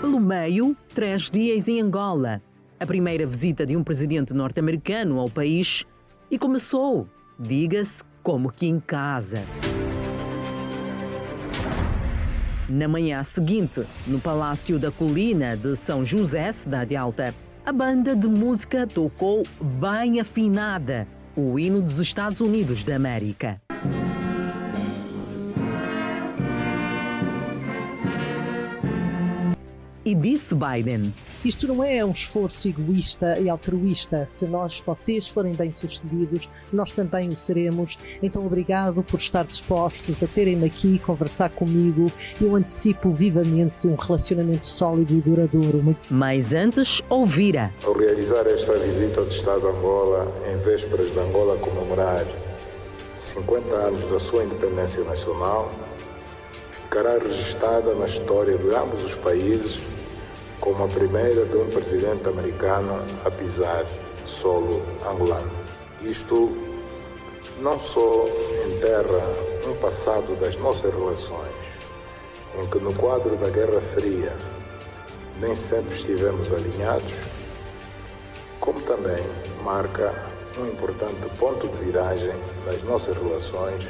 Pelo meio, 3 dias em Angola, a primeira visita de um presidente norte-americano ao país, e começou, diga-se, como que em casa. Na manhã seguinte, no Palácio da Colina de São José, Cidade Alta, a banda de música tocou bem afinada o hino dos Estados Unidos da América. E disse Biden: isto não é um esforço egoísta e altruísta. Se vocês forem bem-sucedidos, nós também o seremos. Então, obrigado por estar dispostos a terem-me aqui, conversar comigo. Eu antecipo vivamente um relacionamento sólido e duradouro. Mas antes, ouvira. Ao realizar esta visita de Estado a Angola, em vésperas de Angola comemorar 50 anos da sua independência nacional, ficará registada na história de ambos os países como a primeira de um presidente americano a pisar solo angolano. Isto não só enterra um passado das nossas relações, em que no quadro da Guerra Fria nem sempre estivemos alinhados, como também marca um importante ponto de viragem nas nossas relações,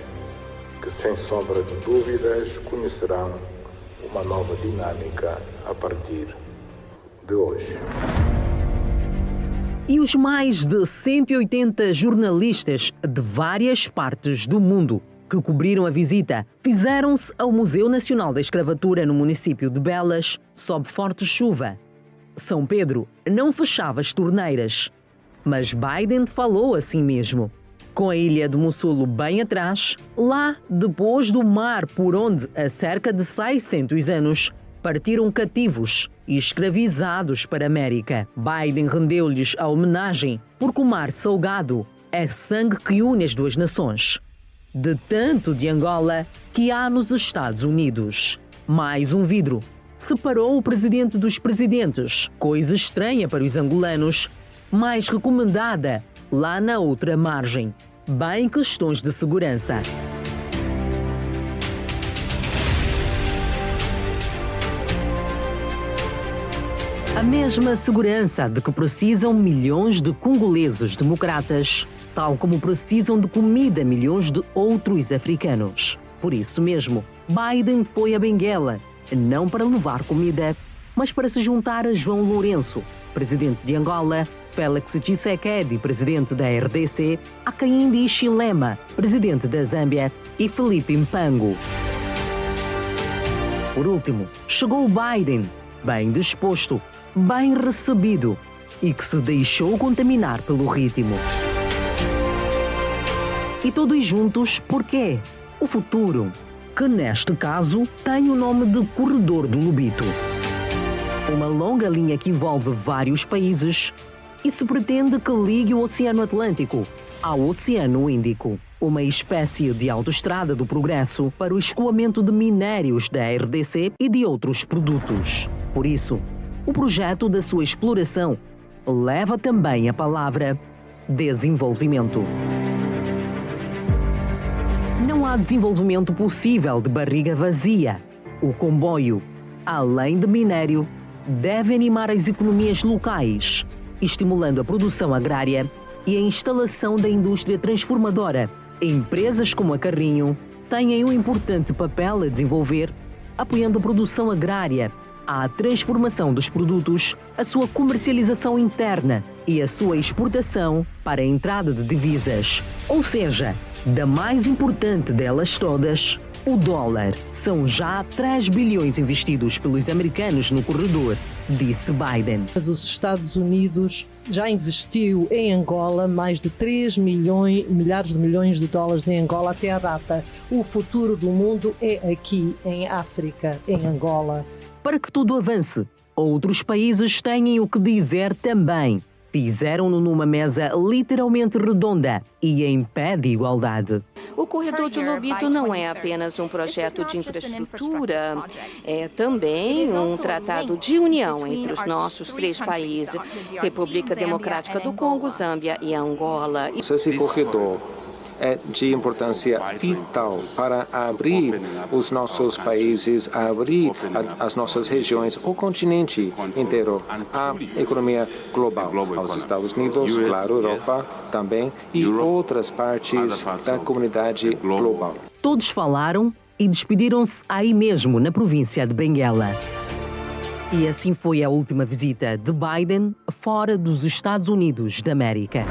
que sem sombra de dúvidas conhecerão uma nova dinâmica a partir de hoje. E os mais de 180 jornalistas de várias partes do mundo que cobriram a visita fizeram-se ao Museu Nacional da Escravatura no município de Belas sob forte chuva. São Pedro não fechava as torneiras, mas Biden falou assim mesmo. Com a ilha de Mussulo bem atrás, lá depois do mar por onde há cerca de 600 anos partiram cativos e escravizados para a América. Biden rendeu-lhes a homenagem porque o mar salgado é sangue que une as duas nações. De tanto de Angola que há nos Estados Unidos. Mais um vidro separou o presidente dos presidentes, coisa estranha para os angolanos, mais recomendada lá na outra margem. Bem questões de segurança. A mesma segurança de que precisam milhões de congoleses democratas, tal como precisam de comida milhões de outros africanos. Por isso mesmo, Biden foi a Benguela, não para levar comida, mas para se juntar a João Lourenço, presidente de Angola, Félix Tshisekedi, presidente da RDC, Hakainde Hichilema, presidente da Zâmbia, e Felipe Mpango. Por último, chegou Biden, bem disposto, bem recebido e que se deixou contaminar pelo ritmo. E todos juntos, porquê? O futuro, que neste caso tem o nome de Corredor do Lobito. Uma longa linha que envolve vários países e se pretende que ligue o Oceano Atlântico ao Oceano Índico. Uma espécie de autoestrada do progresso para o escoamento de minérios da RDC e de outros produtos. Por isso, o projeto da sua exploração leva também a palavra desenvolvimento. Não há desenvolvimento possível de barriga vazia. O comboio, além de minério, deve animar as economias locais, estimulando a produção agrária e a instalação da indústria transformadora. Empresas como a Carrinho têm um importante papel a desenvolver, apoiando a produção agrária, à transformação dos produtos, a sua comercialização interna e a sua exportação para a entrada de divisas. Ou seja, da mais importante delas todas, o dólar. São já 3 bilhões investidos pelos americanos no corredor, disse Biden. Os Estados Unidos já investiu em Angola mais de 3 milhares de milhões de dólares em Angola até a data. O futuro do mundo é aqui, em África, em Angola. Para que tudo avance, outros países têm o que dizer também. Fizeram-no numa mesa literalmente redonda e em pé de igualdade. O corredor de Lobito não é apenas um projeto de infraestrutura, é também um tratado de união entre os nossos 3 países, República Democrática do Congo, Zâmbia e Angola. Esse corredor é de importância vital para abrir os nossos países, abrir as nossas regiões, o continente inteiro, à economia global, aos Estados Unidos, claro, Europa também, e outras partes da comunidade global. Todos falaram e despediram-se aí mesmo, na província de Benguela. E assim foi a última visita de Biden fora dos Estados Unidos da América.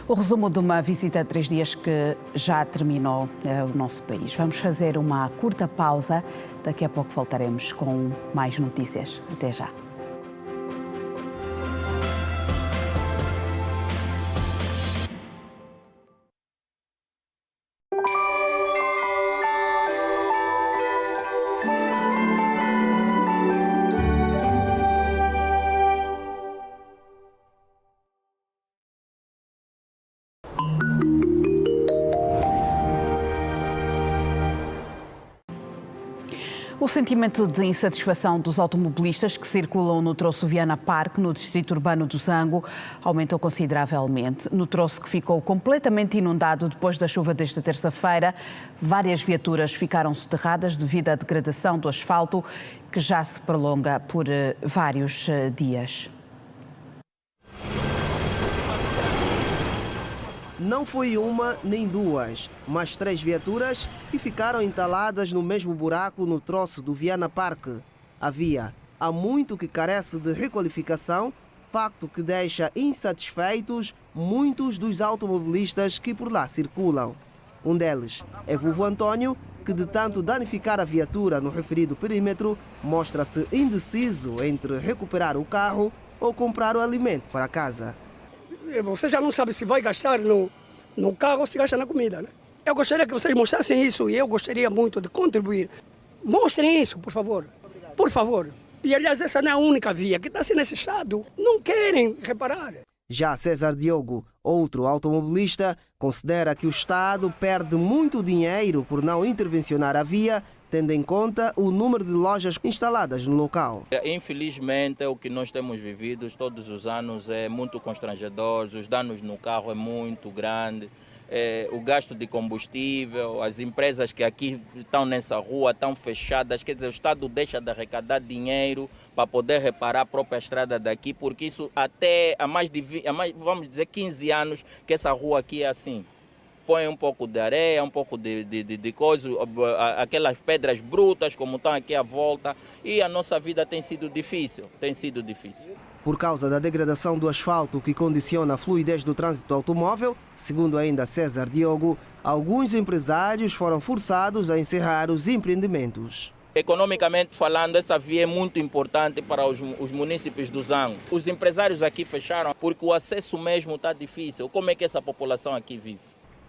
O resumo de uma visita de 3 dias que já terminou o nosso país. Vamos fazer uma curta pausa. Daqui a pouco voltaremos com mais notícias. Até já. O sentimento de insatisfação dos automobilistas que circulam no troço Viana Park, no distrito urbano do Zango, aumentou consideravelmente. No troço que ficou completamente inundado depois da chuva desta terça-feira, várias viaturas ficaram soterradas devido à degradação do asfalto, que já se prolonga por vários dias. Não foi uma nem duas, mas 3 viaturas que ficaram entaladas no mesmo buraco no troço do Viana Park. A via há muito que carece de requalificação, facto que deixa insatisfeitos muitos dos automobilistas que por lá circulam. Um deles é Vovô Antônio, que de tanto danificar a viatura no referido perímetro, mostra-se indeciso entre recuperar o carro ou comprar o alimento para casa. Você já não sabe se vai gastar no carro ou se gasta na comida, né? Eu gostaria que vocês mostrassem isso e eu gostaria muito de contribuir. Mostrem isso, por favor. Por favor. E, aliás, essa não é a única via que está assim nesse estado. Não querem reparar. Já César Diogo, outro automobilista, considera que o Estado perde muito dinheiro por não intervencionar a via, tendo em conta o número de lojas instaladas no local. Infelizmente, o que nós temos vivido todos os anos é muito constrangedor, os danos no carro é muito grande, o gasto de combustível, as empresas que aqui estão nessa rua estão fechadas, quer dizer, o Estado deixa de arrecadar dinheiro para poder reparar a própria estrada daqui, porque isso até há mais, vamos dizer, 15 anos que essa rua aqui é assim. Põe um pouco de areia, um pouco de coisa, aquelas pedras brutas como estão aqui à volta, e a nossa vida tem sido difícil, Por causa da degradação do asfalto que condiciona a fluidez do trânsito automóvel, segundo ainda César Diogo, alguns empresários foram forçados a encerrar os empreendimentos. Economicamente falando, essa via é muito importante para os munícipes do Zango. Os empresários aqui fecharam porque o acesso mesmo está difícil. Como é que essa população aqui vive?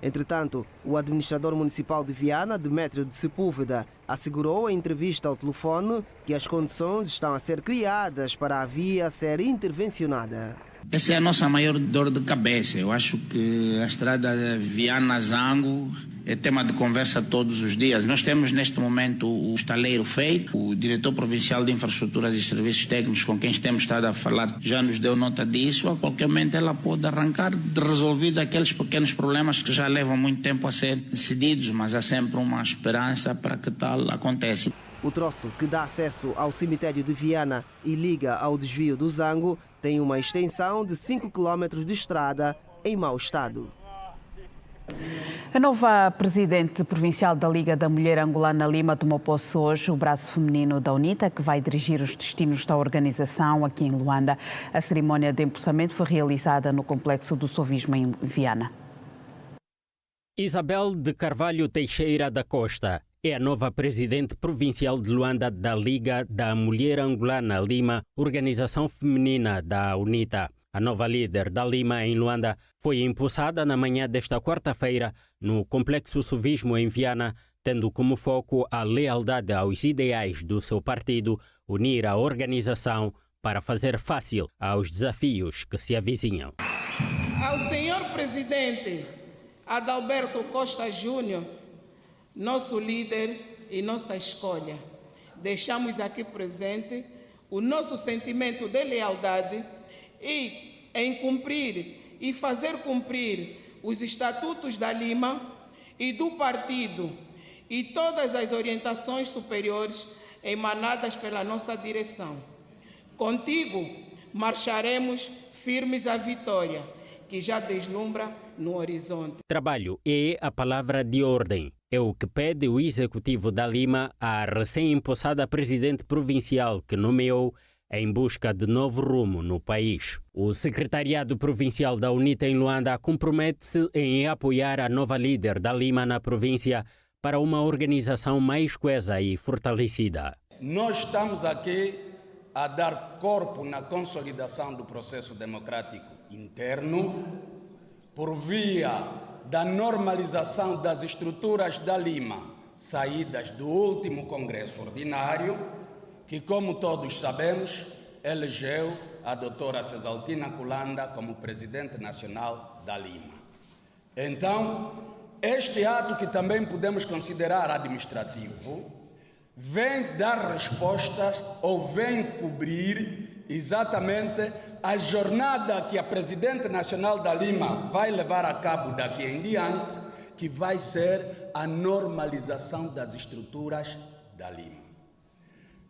Entretanto, o administrador municipal de Viana, Demétrio de Sepúlveda, assegurou em entrevista ao telefone que as condições estão a ser criadas para a via ser intervencionada. Essa é a nossa maior dor de cabeça. Eu acho que a estrada Viana-Zango é tema de conversa todos os dias. Nós temos neste momento o estaleiro feito, o diretor provincial de infraestruturas e serviços técnicos com quem temos estado a falar já nos deu nota disso. A qualquer momento ela pode arrancar de resolver aqueles pequenos problemas que já levam muito tempo a ser decididos, mas há sempre uma esperança para que tal aconteça. O troço que dá acesso ao cemitério de Viana e liga ao desvio do Zango tem uma extensão de 5 km de estrada em mau estado. A nova presidente provincial da Liga da Mulher Angolana Lima tomou posse hoje, o braço feminino da UNITA, que vai dirigir os destinos da organização aqui em Luanda. A cerimónia de empossamento foi realizada no complexo do Sovismo em Viana. Isabel de Carvalho Teixeira da Costa é a nova presidente provincial de Luanda da Liga da Mulher Angolana Lima, organização feminina da UNITA. A nova líder da Lima em Luanda foi empossada na manhã desta quarta-feira no Complexo Sovismo em Viana, tendo como foco a lealdade aos ideais do seu partido, unir a organização para fazer fácil aos desafios que se avizinham. Ao senhor presidente Adalberto Costa Júnior, nosso líder e nossa escolha, deixamos aqui presente o nosso sentimento de lealdade e em cumprir e fazer cumprir os estatutos da Lima e do partido e todas as orientações superiores emanadas pela nossa direção. Contigo marcharemos firmes à vitória, que já deslumbra no horizonte. Trabalho é a palavra de ordem. É o que pede o executivo da Lima à recém-empossada presidente provincial que nomeou em busca de novo rumo no país. O secretariado provincial da UNITA em Luanda compromete-se em apoiar a nova líder da Lima na província para uma organização mais coesa e fortalecida. Nós estamos aqui a dar corpo na consolidação do processo democrático interno por via da normalização das estruturas da Lima, saídas do último Congresso Ordinário, que, como todos sabemos, elegeu a doutora Cesaltina Kulanda como presidente nacional da Lima. Então, este ato, que também podemos considerar administrativo, vem dar respostas ou vem cobrir exatamente a jornada que a presidente nacional da Lima vai levar a cabo daqui em diante, que vai ser a normalização das estruturas da Lima.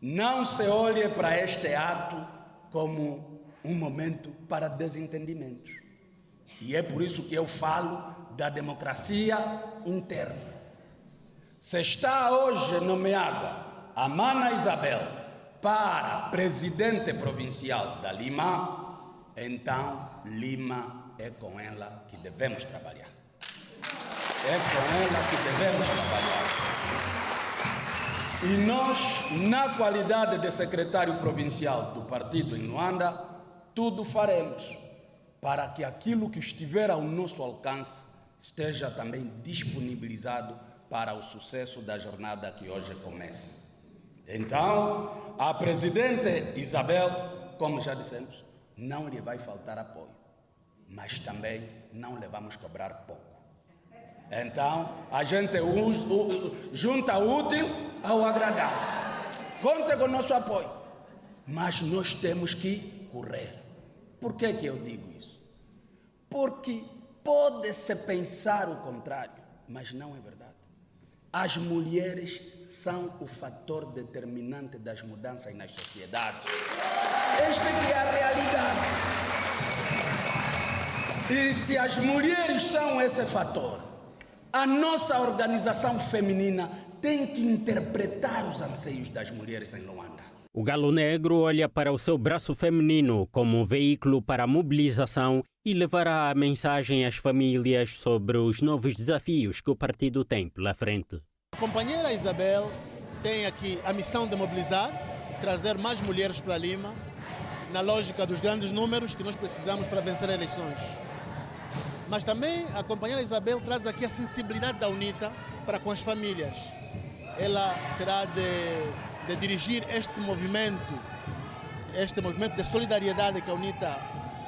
Não se olhe para este ato como um momento para desentendimentos. E é por isso que eu falo da democracia interna. Se está hoje nomeada a Mana Isabel para presidente provincial da Lima, então Lima é com ela que devemos trabalhar. É com ela que devemos trabalhar. E nós, na qualidade de secretário provincial do partido em Luanda, tudo faremos para que aquilo que estiver ao nosso alcance esteja também disponibilizado para o sucesso da jornada que hoje começa. Então, a presidente Isabel, como já dissemos, não lhe vai faltar apoio, mas também não lhe vamos cobrar pouco. Então, a gente junta o útil ao agradável. Conte com o nosso apoio, mas nós temos que correr. Por que eu digo isso? Porque pode-se pensar o contrário, mas não é verdade. As mulheres são o fator determinante das mudanças nas sociedades. Esta é a realidade. E se as mulheres são esse fator, a nossa organização feminina tem que interpretar os anseios das mulheres em Luanda. O Galo Negro olha para o seu braço feminino como um veículo para a mobilização e levará a mensagem às famílias sobre os novos desafios que o partido tem pela frente. A companheira Isabel tem aqui a missão de mobilizar, trazer mais mulheres para Lima, na lógica dos grandes números que nós precisamos para vencer eleições. Mas também a companheira Isabel traz aqui a sensibilidade da UNITA para com as famílias. Ela terá de dirigir este movimento de solidariedade que a UNITA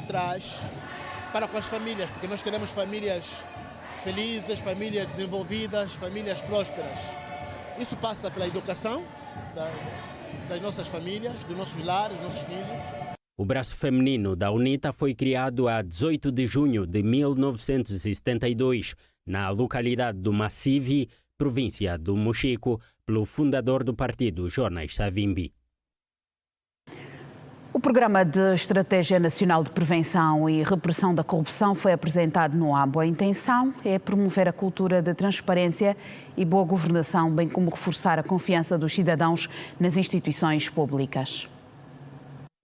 traz para com as famílias, porque nós queremos famílias felizes, famílias desenvolvidas, famílias prósperas. Isso passa pela educação das nossas famílias, dos nossos lares, dos nossos filhos. O braço feminino da UNITA foi criado a 18 de junho de 1972, na localidade do Massivi, província do Mochico, pelo fundador do partido, Jonas Savimbi. O Programa de Estratégia Nacional de Prevenção e Repressão da Corrupção foi apresentado no AMBO. A intenção é promover a cultura de transparência e boa governação, bem como reforçar a confiança dos cidadãos nas instituições públicas.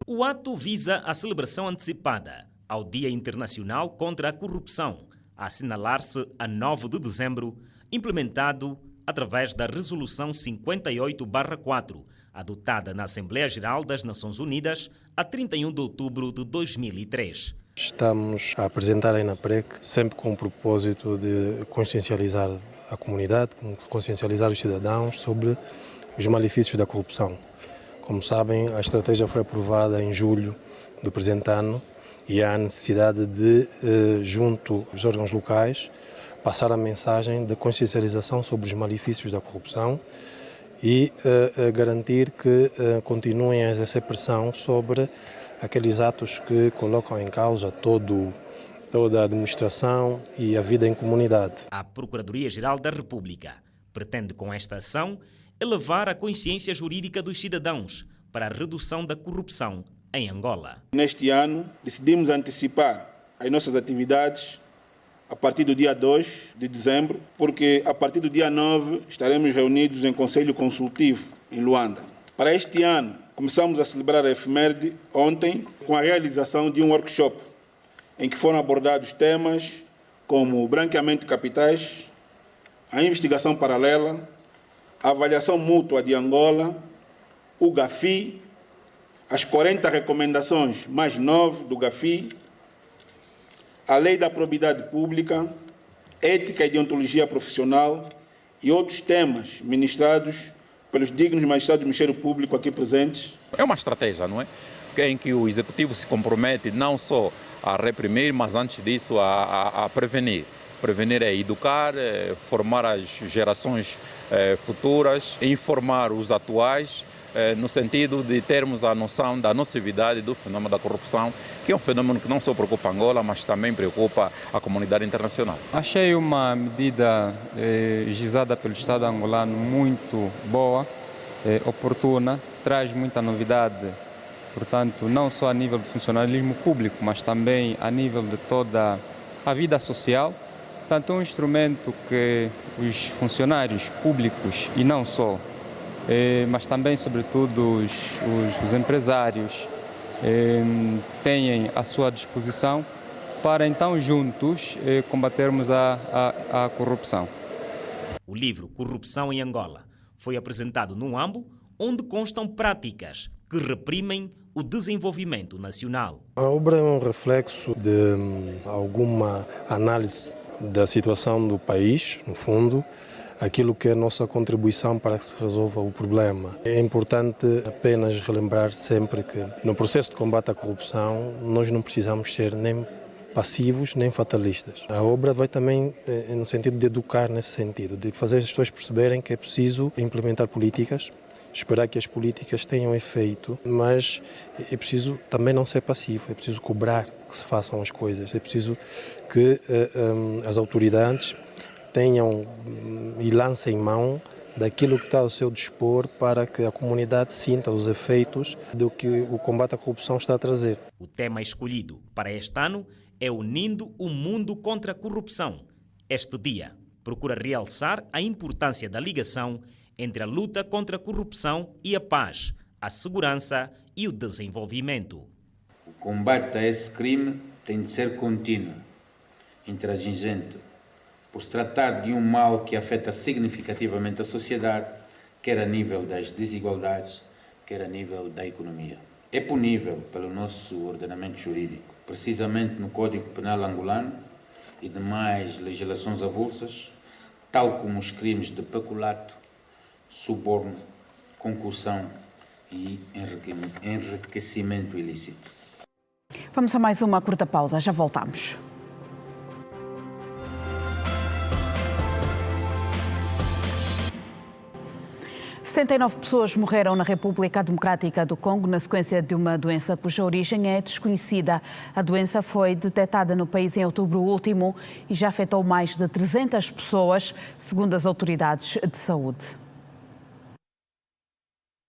O ato visa a celebração antecipada ao Dia Internacional contra a Corrupção, a assinalar-se a 9 de dezembro, implementado através da Resolução 58/4, adotada na Assembleia Geral das Nações Unidas a 31 de outubro de 2003. Estamos a apresentar a ENAPREC sempre com o propósito de consciencializar a comunidade, consciencializar os cidadãos sobre os malefícios da corrupção. Como sabem, a estratégia foi aprovada em julho do presente ano e há a necessidade de, junto aos órgãos locais, passar a mensagem de consciencialização sobre os malefícios da corrupção e garantir que continuem a exercer pressão sobre aqueles atos que colocam em causa toda a administração e a vida em comunidade. A Procuradoria-Geral da República pretende, com esta ação, elevar a consciência jurídica dos cidadãos para a redução da corrupção em Angola. Neste ano, decidimos antecipar as nossas atividades a partir do dia 2 de dezembro, porque a partir do dia 9 estaremos reunidos em Conselho Consultivo em Luanda. Para este ano, começamos a celebrar a efeméride ontem com a realização de um workshop em que foram abordados temas como o branqueamento de capitais, a investigação paralela, a avaliação mútua de Angola, o GAFI, as 40 recomendações mais 9 do GAFI, a Lei da Probidade Pública, Ética e Deontologia Profissional e outros temas ministrados pelos dignos magistrados do Ministério Público aqui presentes. É uma estratégia, não é? Em que o Executivo se compromete não só a reprimir, mas antes disso a prevenir. Prevenir é educar, formar as gerações futuras, informar os atuais, no sentido de termos a noção da nocividade do fenômeno da corrupção, que é um fenômeno que não só preocupa Angola, mas também preocupa a comunidade internacional. Achei uma medida gizada pelo Estado angolano muito boa, oportuna, traz muita novidade, portanto, não só a nível do funcionalismo público, mas também a nível de toda a vida social. Portanto, é um instrumento que os funcionários públicos, e não só, mas também, sobretudo, os empresários têm à sua disposição para, então, juntos, combatermos a corrupção. O livro Corrupção em Angola foi apresentado no AMBO, onde constam práticas que reprimem o desenvolvimento nacional. A obra é um reflexo de alguma análise da situação do país, no fundo, aquilo que é a nossa contribuição para que se resolva o problema. É importante apenas relembrar sempre que no processo de combate à corrupção nós não precisamos ser nem passivos nem fatalistas. A obra vai também no sentido de educar nesse sentido, de fazer as pessoas perceberem que é preciso implementar políticas, esperar que as políticas tenham efeito, mas é preciso também não ser passivo, é preciso cobrar que se façam as coisas, é preciso que as autoridades tenham e lancem mão daquilo que está ao seu dispor para que a comunidade sinta os efeitos do que o combate à corrupção está a trazer. O tema escolhido para este ano é Unindo o Mundo contra a Corrupção. Este dia procura realçar a importância da ligação entre a luta contra a corrupção e a paz, a segurança e o desenvolvimento. O combate a esse crime tem de ser contínuo, intransigente, por se tratar de um mal que afeta significativamente a sociedade, quer a nível das desigualdades, quer a nível da economia. É punível pelo nosso ordenamento jurídico, precisamente no Código Penal angolano e demais legislações avulsas, tal como os crimes de peculato, suborno, concussão e enriquecimento ilícito. Vamos a mais uma curta pausa, já voltamos. – 79 pessoas morreram na República Democrática do Congo na sequência de uma doença cuja origem é desconhecida. A doença foi detectada no país em outubro último e já afetou mais de 300 pessoas, segundo as autoridades de saúde.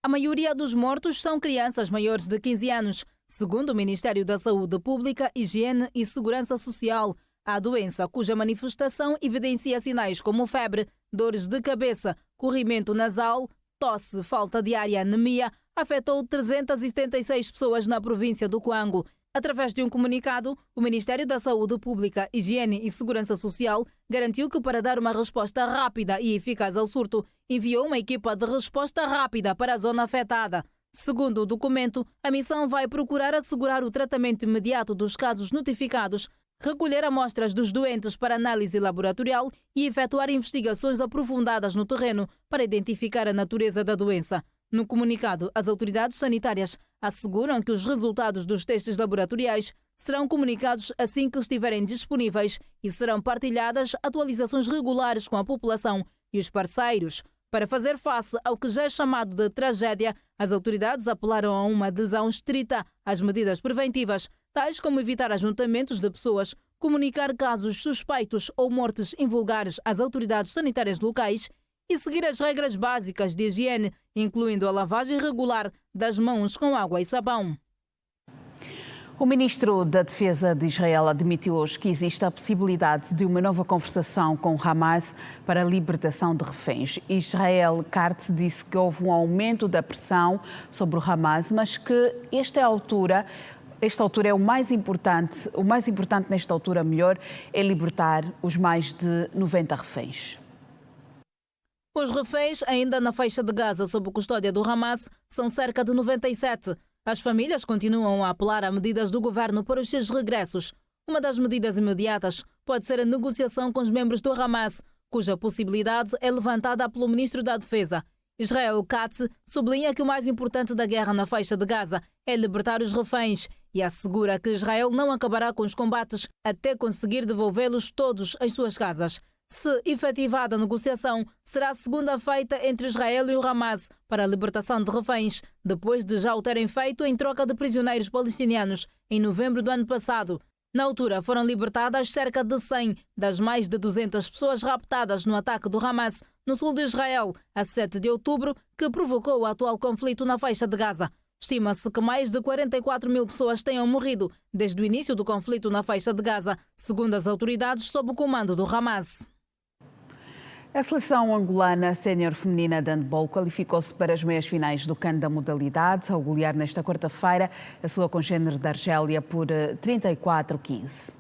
A maioria dos mortos são crianças maiores de 15 anos. Segundo o Ministério da Saúde Pública, Higiene e Segurança Social, a doença cuja manifestação evidencia sinais como febre, dores de cabeça, corrimento nasal, tosse, falta de ar e anemia, afetou 376 pessoas na província do Cuango. Através de um comunicado, o Ministério da Saúde Pública, Higiene e Segurança Social garantiu que, para dar uma resposta rápida e eficaz ao surto, enviou uma equipa de resposta rápida para a zona afetada. Segundo o documento, a missão vai procurar assegurar o tratamento imediato dos casos notificados, recolher amostras dos doentes para análise laboratorial e efetuar investigações aprofundadas no terreno para identificar a natureza da doença. No comunicado, as autoridades sanitárias asseguram que os resultados dos testes laboratoriais serão comunicados assim que estiverem disponíveis e serão partilhadas atualizações regulares com a população e os parceiros. Para fazer face ao que já é chamado de tragédia, as autoridades apelaram a uma adesão estrita às medidas preventivas, tais como evitar ajuntamentos de pessoas, comunicar casos suspeitos ou mortes invulgares às autoridades sanitárias locais e seguir as regras básicas de higiene, incluindo a lavagem regular das mãos com água e sabão. O ministro da Defesa de Israel admitiu hoje que existe a possibilidade de uma nova conversação com o Hamas para a libertação de reféns. Israel Katz disse que houve um aumento da pressão sobre o Hamas, mas que esta altura é o mais importante nesta altura, melhor, é libertar os mais de 90 reféns. Os reféns, ainda na faixa de Gaza sob custódia do Hamas, são cerca de 97. As famílias continuam a apelar a medidas do governo para os seus regressos. Uma das medidas imediatas pode ser a negociação com os membros do Hamas, cuja possibilidade é levantada pelo ministro da Defesa. Israel Katz sublinha que o mais importante da guerra na faixa de Gaza é libertar os reféns e assegura que Israel não acabará com os combates até conseguir devolvê-los todos às suas casas. Se efetivada a negociação, será a segunda feita entre Israel e o Hamas para a libertação de reféns, depois de já o terem feito em troca de prisioneiros palestinianos em novembro do ano passado. Na altura, foram libertadas cerca de 100 das mais de 200 pessoas raptadas no ataque do Hamas no sul de Israel, a 7 de outubro, que provocou o atual conflito na faixa de Gaza. Estima-se que mais de 44 mil pessoas tenham morrido desde o início do conflito na faixa de Gaza, segundo as autoridades sob o comando do Hamas. A seleção angolana sénior feminina de handball qualificou-se para as meias finais do CAN da modalidade, ao golear nesta quarta-feira a sua congênere da Argélia por 34-15.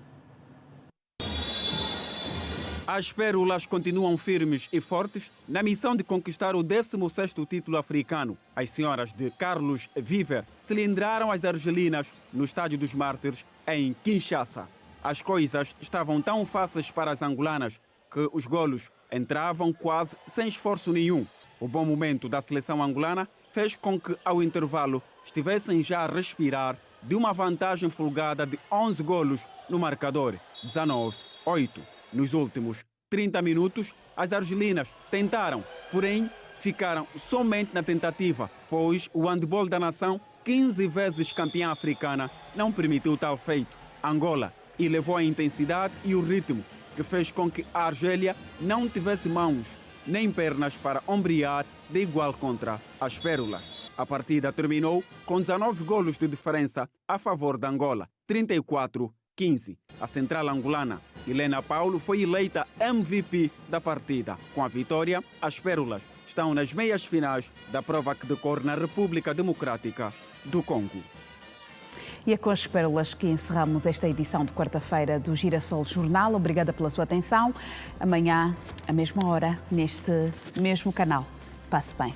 As pérolas continuam firmes e fortes na missão de conquistar o 16º título africano. As senhoras de Carlos Viver cilindraram as argelinas no Estádio dos Mártires, em Kinshasa. As coisas estavam tão fáceis para as angolanas que os golos entravam quase sem esforço nenhum. O bom momento da seleção angolana fez com que, ao intervalo, estivessem já a respirar de uma vantagem folgada de 11 golos no marcador, 19-8. Nos últimos 30 minutos, as argelinas tentaram, porém ficaram somente na tentativa, pois o handball da nação, 15 vezes campeã africana, não permitiu tal feito. Angola elevou a intensidade e o ritmo, que fez com que a Argélia não tivesse mãos nem pernas para ombrear de igual contra as pérolas. A partida terminou com 19 golos de diferença a favor da Angola, 34-15. A central angolana, Helena Paulo, foi eleita MVP da partida. Com a vitória, as pérolas estão nas meias finais da prova que decorre na República Democrática do Congo. E é com as pérolas que encerramos esta edição de quarta-feira do Girassol Jornal. Obrigada pela sua atenção. Amanhã, à mesma hora, neste mesmo canal. Passe bem.